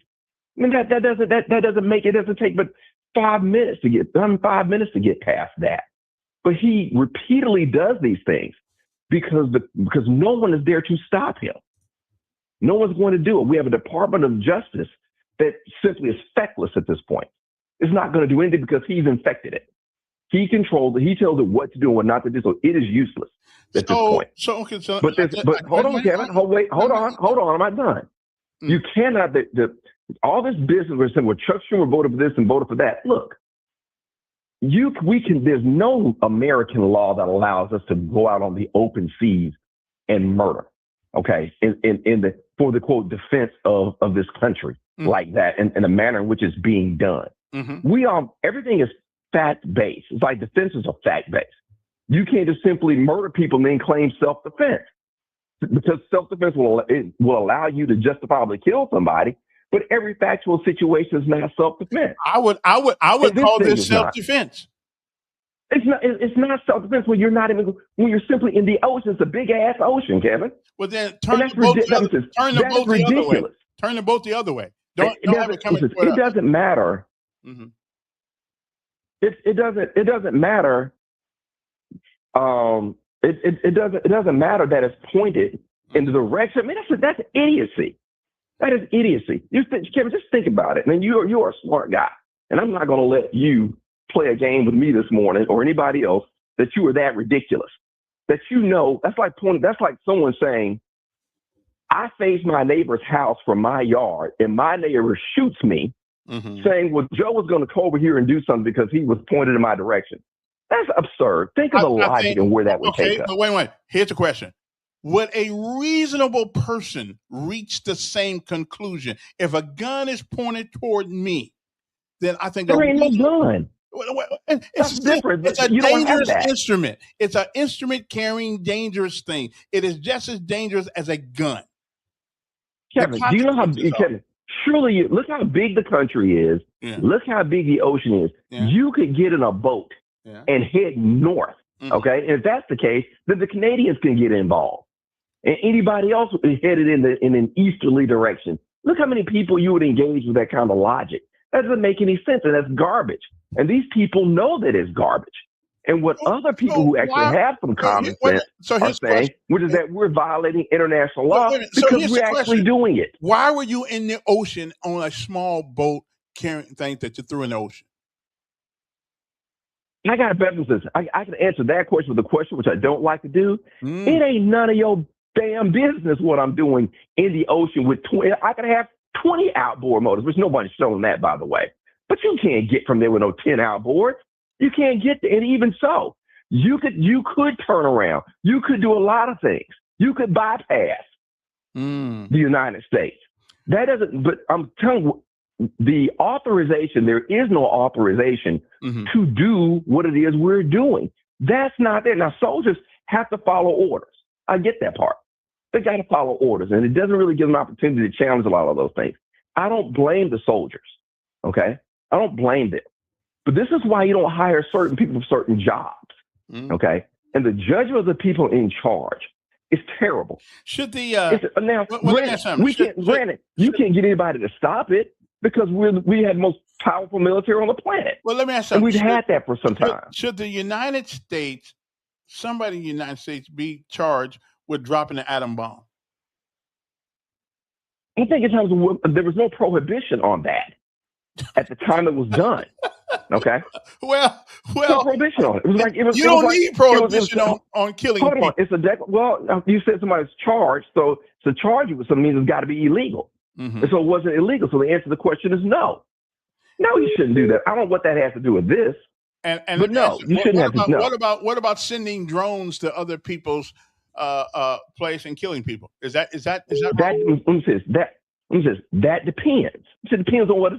I mean, that doesn't take but 5 minutes to get past that. But he repeatedly does these things because no one is there to stop him. No one's going to do it. We have a Department of Justice that simply is feckless at this point. It's not going to do anything because he's infected it. He controls it. He tells it what to do and what not to do. So it is useless at this point. But hold on, Kevin. Hold on. I'm not done. You cannot. All this business we're saying, well, Chuck Schumer voted for this and voted for that. Look, there's no American law that allows us to go out on the open seas and murder. Okay, for the quote defense of this country like that, in the manner in which it's being done. Mm-hmm. Everything is fact-based. It's like defense is a fact-based. You can't just simply murder people and then claim self-defense, because self-defense will allow you to justifiably kill somebody. But every factual situation is not self-defense. I would call this self-defense. It's not self-defense when when you're simply in the ocean. It's a big ass ocean, Kevin. Well, then turn the boat the other way. Turn the boat the other way. It doesn't matter. Mm-hmm. It doesn't matter. It doesn't matter that it's pointed in the direction. I mean, that's idiocy. That is idiocy. Kevin, just think about it. I mean, you are a smart guy, and I'm not going to let you play a game with me this morning or anybody else that you are that ridiculous. That's like someone saying, I face my neighbor's house from my yard and my neighbor shoots me, saying, well, Joe was going to come over here and do something because he was pointed in my direction. That's absurd. Think of the logic and where that would take us. But wait. Here's the question. Would a reasonable person reach the same conclusion? If a gun is pointed toward me, then I think there ain't no gun. It's different. It's a dangerous instrument. It's an instrument carrying dangerous things. It is just as dangerous as a gun. Kevin, do you know how big? Kevin, surely look how big the country is. Yeah. Look how big the ocean is. Yeah. You could get in a boat and head north. Okay, and if that's the case, then the Canadians can get involved, and anybody else headed in an easterly direction. Look how many people you would engage with that kind of logic. That doesn't make any sense, and that's garbage. And these people know that it's garbage. And what other people who actually have some common sense are saying, which is that we're violating international law because we're actually doing it. Why were you in the ocean on a small boat carrying things that you threw in the ocean? I got a better sense. I can answer that question with a question, which I don't like to do. It ain't none of your damn business what I'm doing in the ocean with 20. I could have 20 outboard motors, which nobody's showing that, by the way. But you can't get from there with no 10 outboards. You can't get there. And even so, you could turn around. You could do a lot of things. You could bypass the United States. That doesn't, but I'm telling you, the authorization, there is no authorization to do what it is we're doing. That's not there. Now, soldiers have to follow orders. I get that part. They got to follow orders, and it doesn't really give them an opportunity to challenge a lot of those things. I don't blame the soldiers, okay? I don't blame them. But this is why you don't hire certain people for certain jobs, okay? And the judgment of the people in charge is terrible. Should the now, granted, you can't get anybody to stop it because we had the most powerful military on the planet. Well, let me ask you something. And we've had that for some time. Should the United States, somebody in the United States, be charged with dropping an atom bomb? I think there was no prohibition on that at the time it was done. Okay. Well, no prohibition on it. You don't need prohibition on killing people. Hold on. You said somebody's charged, so to charge you with something means it's got to be illegal. And so it wasn't illegal. So the answer to the question is no. No, you shouldn't do that. I don't know what that has to do with this. And But no, you shouldn't have to. No, what about sending drones to other people's place and killing people? Is that that that depends. It depends on what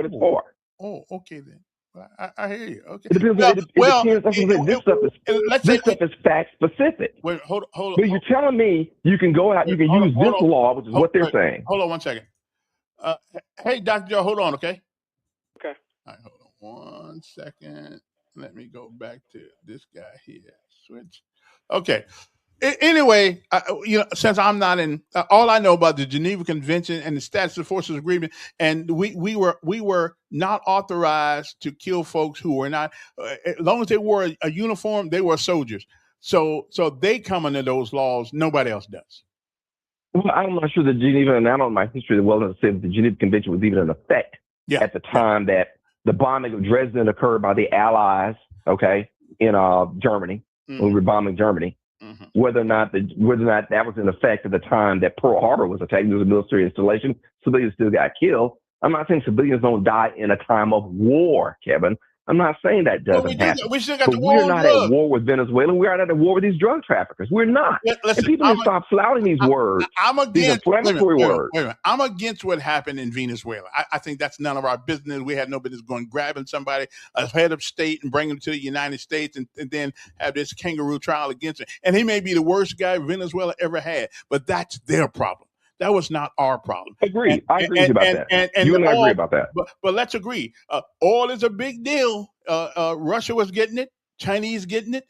it's for. Oh, okay then. I hear you. Okay. It depends. This stuff is fact specific. Wait, hold on. But you're telling me you can go out, you can use this law, which is what they're saying. Hold on 1 second. Hey, Dr. Joe, hold on, okay? Okay. All right, hold on 1 second. Let me go back to this guy here. Switch. Okay. Anyway, since I'm not in, all I know about the Geneva Convention and the Status of Forces Agreement, and we were not authorized to kill folks who were not, as long as they wore a uniform, they were soldiers. So they come under those laws. Nobody else does. Well, I'm not sure the Geneva, and I don't know my history well enough to say that the Geneva Convention was even in effect at the time that the bombing of Dresden occurred by the Allies, okay, in Germany, when we were bombing Germany. Mm-hmm. Whether or not that was in effect at the time that Pearl Harbor was attacked, it was a military installation. Civilians still got killed. I'm not saying civilians don't die in a time of war, Kevin. I'm not saying that doesn't happen. We still got the war. We're not at war with Venezuela. We're not at war with these drug traffickers. We're not. Listen, and people need to stop flouting these words. I'm against these inflammatory words. Wait a minute. I'm against what happened in Venezuela. I think that's none of our business. We had no business going grabbing somebody, a head of state, and bringing them to the United States, and then have this kangaroo trial against him. And he may be the worst guy Venezuela ever had, but that's their problem. That was not our problem. Agreed. I agree with you about that. You and I agree about that. But let's agree. Oil is a big deal. Russia was getting it. Chinese getting it.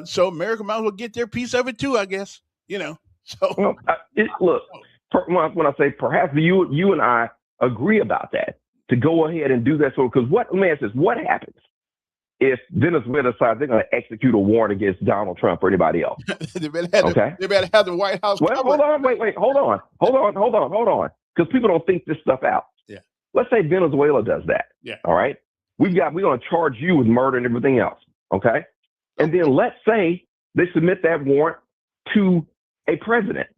So America might as well get their piece of it too, I guess. So well, look, when I say perhaps you and I agree about that, to go ahead and do that. So because let me ask this: what happens if Venezuela decides they're going to execute a warrant against Donald Trump or anybody else? They better have the White House. Well, hold on, wait, hold on, because people don't think this stuff out. Yeah. Let's say Venezuela does that. Yeah. All right. We're going to charge you with murder and everything else. Okay. And then let's say they submit that warrant to a president,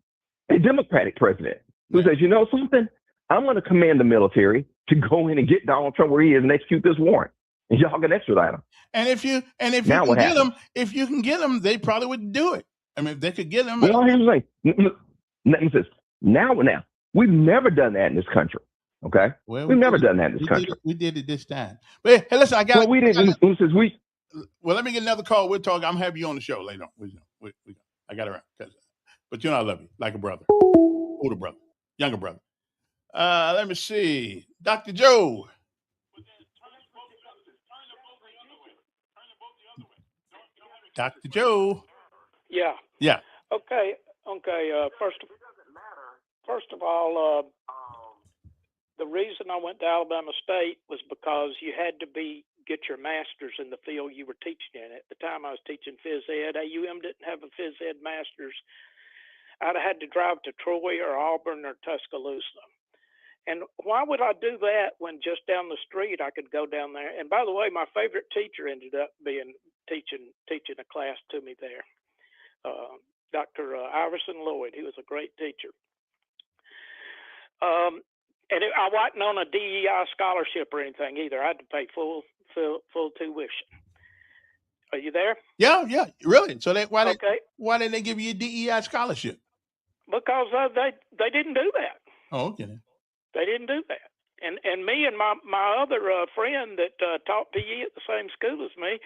a Democratic president, who says, you know something, I'm going to command the military to go in and get Donald Trump where he is and execute this warrant. And y'all can extradite him. And if you can get them, they probably would do it. I mean, if they could get them. Well, here's the thing. Now, we've never done that in this country. Okay, we've never done that in this country. We did it this time. But hey, listen, I got. Well, we didn't. Well, let me get another call. We'll talk. I'm having you on the show later on. I got it right. But I love you like a brother, older brother, younger brother. Let me see, Dr. Joe. Dr. Joe. Yeah. Yeah. Okay. First of all, the reason I went to Alabama State was because you had to get your master's in the field you were teaching in. At the time, I was teaching phys ed. AUM didn't have a phys ed master's. I'd have had to drive to Troy or Auburn or Tuscaloosa. And why would I do that when just down the street I could go down there? And by the way, my favorite teacher ended up being teaching a class to me there. Dr. Iverson Lloyd. He was a great teacher. And I wasn't on a DEI scholarship or anything either. I had to pay full tuition. Are you there? Yeah, really. So why didn't they give you a DEI scholarship? Because they didn't do that. Oh, okay. They didn't do that. And me and my other friend that taught PE at the same school as me,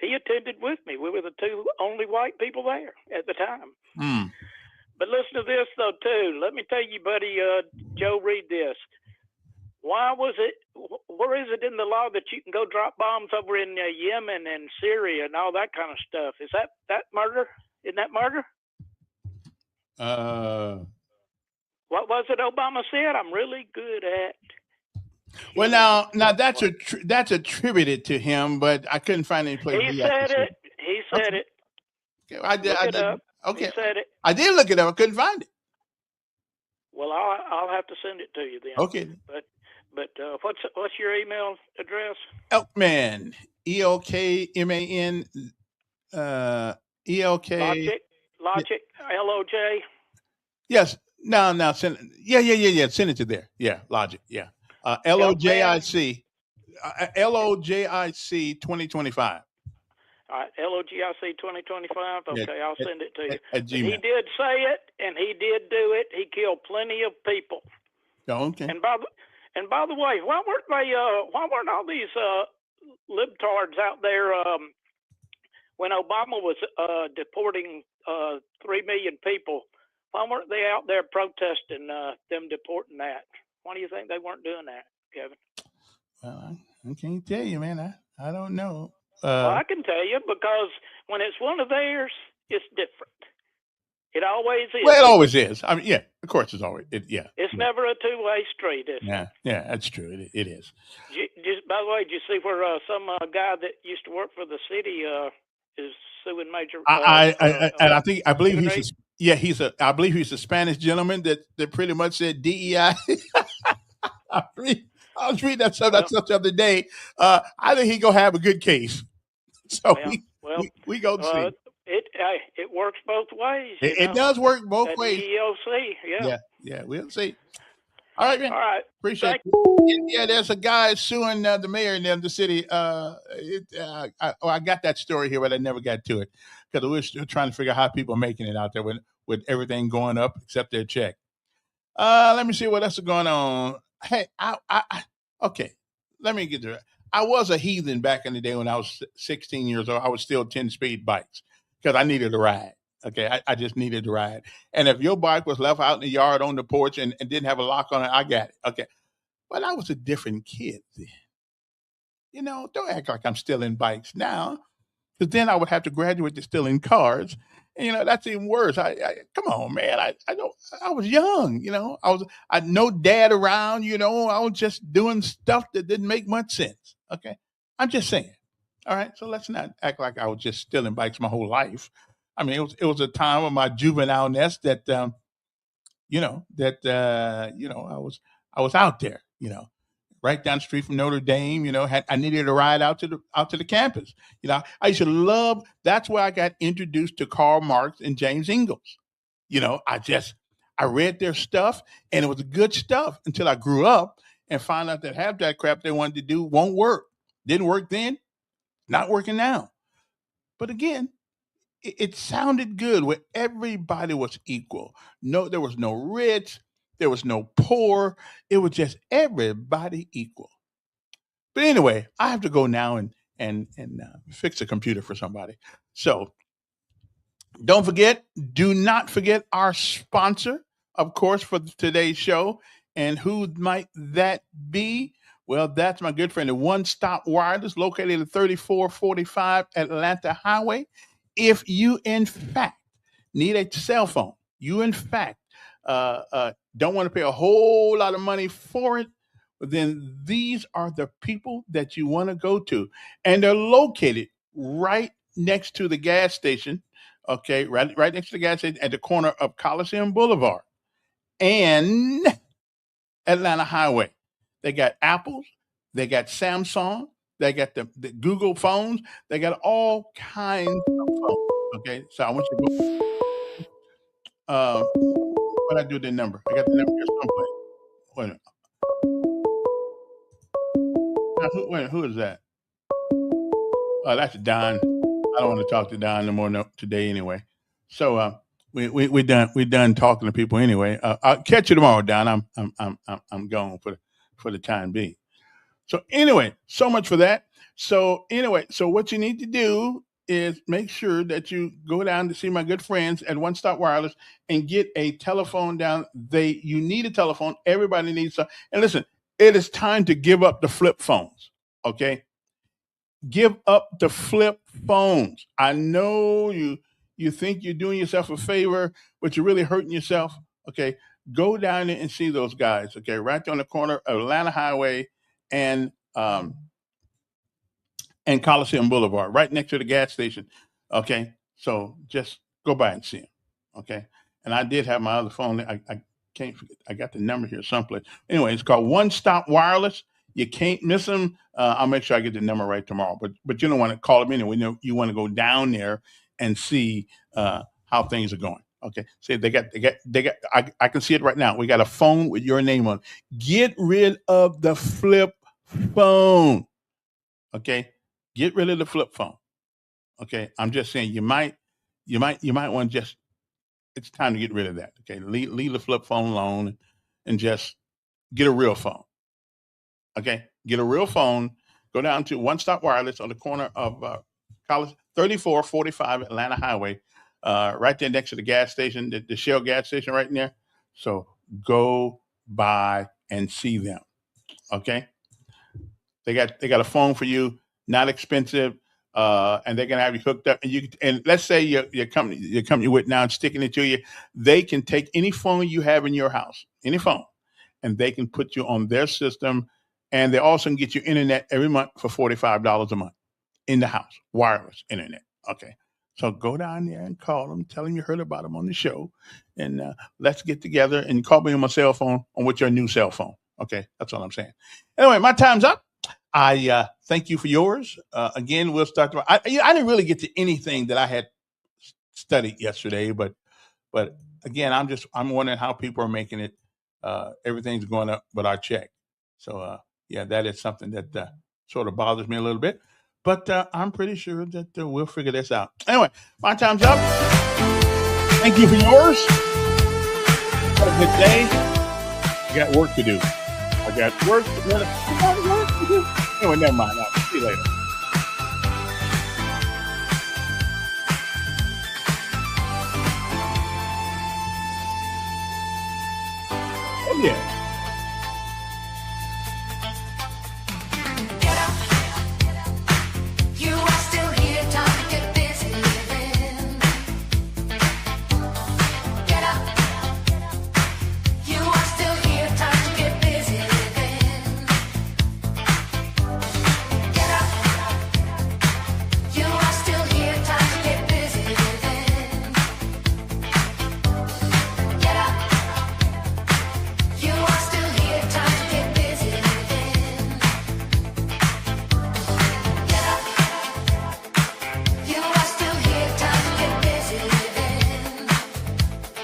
he attended with me. We were the two only white people there at the time. Mm. But listen to this, though, too. Let me tell you, buddy, Joe, read this. Where is it in the law that you can go drop bombs over in Yemen and Syria and all that kind of stuff? Is that murder? Isn't that murder? What was it Obama said? I'm really good at. Well, now that's attributed to him, but I couldn't find any place. He said it. He said it. Okay, I did. Okay, he said it. I did look it up. I couldn't find it. Well, I'll have to send it to you then. Okay. But what's your email address? Elkman, ELKMAN, ELK. Logic, LOJ. Yes. No. Send. Yeah. Send it to there. Yeah. Logic. Yeah. LOJIC. LOGIC 2025. All right, LOGIC 2025. Yeah, Okay, I'll send it to you. at But he Gmail. did say it, and he did do it. He killed plenty of people. Oh, okay. And by the way, why weren't all these libtards out there when Obama was deporting 3 million people? Why weren't they out there protesting them deporting that? Why do you think they weren't doing that, Kevin? Well, I can't tell you, man. I don't know. Well, I can tell you, because when it's one of theirs, it's different. It always is. Well, it always is. I mean, yeah, of course, it's always. Yeah. It's never a two-way street, is it? Yeah, that's true. It is. By the way, did you see where some guy that used to work for the city is suing Major? I believe I believe he's a Spanish gentleman that pretty much said DEI. I was reading that stuff the other day. I think he gonna have a good case. So we go see. It works both ways. It does work both ways. EEOC, yeah, we'll see. All right, man. All right, appreciate it. Yeah, there's a guy suing the mayor in the city. I got that story here, but I never got to it because we're still trying to figure out how people are making it out there with everything going up except their check. Let me see what else is going on. Hey, okay. Let me get to it. I was a heathen back in the day when I was 16 years old. I was still 10-speed bikes because I needed a ride. Okay, I just needed a ride. And if your bike was left out in the yard on the porch and didn't have a lock on it, I got it. Okay. But I was a different kid then. Don't act like I'm still in bikes now, because then I would have to graduate to still in cars. And, that's even worse. I come on, man. I was young, I had no dad around, I was just doing stuff that didn't make much sense. Okay. I'm just saying. All right. So let's not act like I was just still in bikes my whole life. I mean, it was a time of my juvenileness that, I was out there, right down the street from Notre Dame. I needed a ride out to the campus. I used to love. That's where I got introduced to Karl Marx and James Ingalls. I read their stuff, and it was good stuff until I grew up and found out that half that crap they wanted to do won't work. Didn't work then, not working now. But again, it sounded good where everybody was equal. No, there was no rich, there was no poor. It was just everybody equal. But anyway, I have to go now and fix a computer for somebody. So do not forget our sponsor, of course, for today's show. And who might that be? Well, that's my good friend, the One Stop Wireless, located at 3445 Atlanta Highway. If you, in fact, need a cell phone, you, in fact, don't want to pay a whole lot of money for it, then these are the people that you want to go to. And they're located right next to the gas station, okay, right next to the gas station at the corner of Coliseum Boulevard and Atlanta Highway. They got Apples, they got Samsung, they got the Google phones, they got all kinds of phones. Okay, so I want you to go. What I do the number? I got the number here someplace. Wait a minute. Who is that? Oh, that's Don. I don't want to talk to Don no more today anyway. So we done talking to people anyway. I'll catch you tomorrow, Don. I'm gone for the time being. So anyway, so much for that. So anyway, so what you need to do is make sure that you go down to see my good friends at One Stop Wireless and get a telephone down. You need a telephone. Everybody needs some. And listen, it is time to give up the flip phones. Okay, give up the flip phones. I know you think you're doing yourself a favor, but you're really hurting yourself. Okay, go down there and see those guys. Okay, right there on the corner of Atlanta Highway and Coliseum Boulevard, right next to the gas station. Okay, so just go by and see them. Okay, and I did have my other phone. I can't forget. I got the number here someplace. Anyway, it's called One Stop Wireless. You can't miss them. I'll make sure I get the number right tomorrow. But you don't want to call them anyway. You want to go down there and see how things are going. Okay, see they got. I can see it right now. We got a phone with your name on it. Get rid of the flip phone. Okay, get rid of the flip phone. Okay, I'm just saying you might want to just. It's time to get rid of that. Okay, leave the flip phone alone and just get a real phone. Okay, get a real phone. Go down to One Stop Wireless on the corner of College 3445 Atlanta Highway, right there next to the gas station, the Shell gas station right in there. So go by and see them. Okay, they got a phone for you, not expensive, and they're gonna have you hooked up. And let's say your company you're with now and sticking it to you, they can take any phone you have in your house, any phone, and they can put you on their system, and they also can get you internet every month for $45 a month in the house, wireless internet. Okay. So go down there and call them, tell them you heard about them on the show, and let's get together and call me on my cell phone on with your new cell phone. Okay, that's all I'm saying. Anyway, my time's up. I thank you for yours. Again, we'll start. I didn't really get to anything that I had studied yesterday, but again, I'm wondering how people are making it. Everything's going up but our check. So yeah, that is something that sort of bothers me a little bit. But I'm pretty sure that we'll figure this out. Anyway, my time's up. Thank you for yours. Have a good day. I got work to do. I got work to do. Anyway, never mind. I'll see you later. Oh, yeah.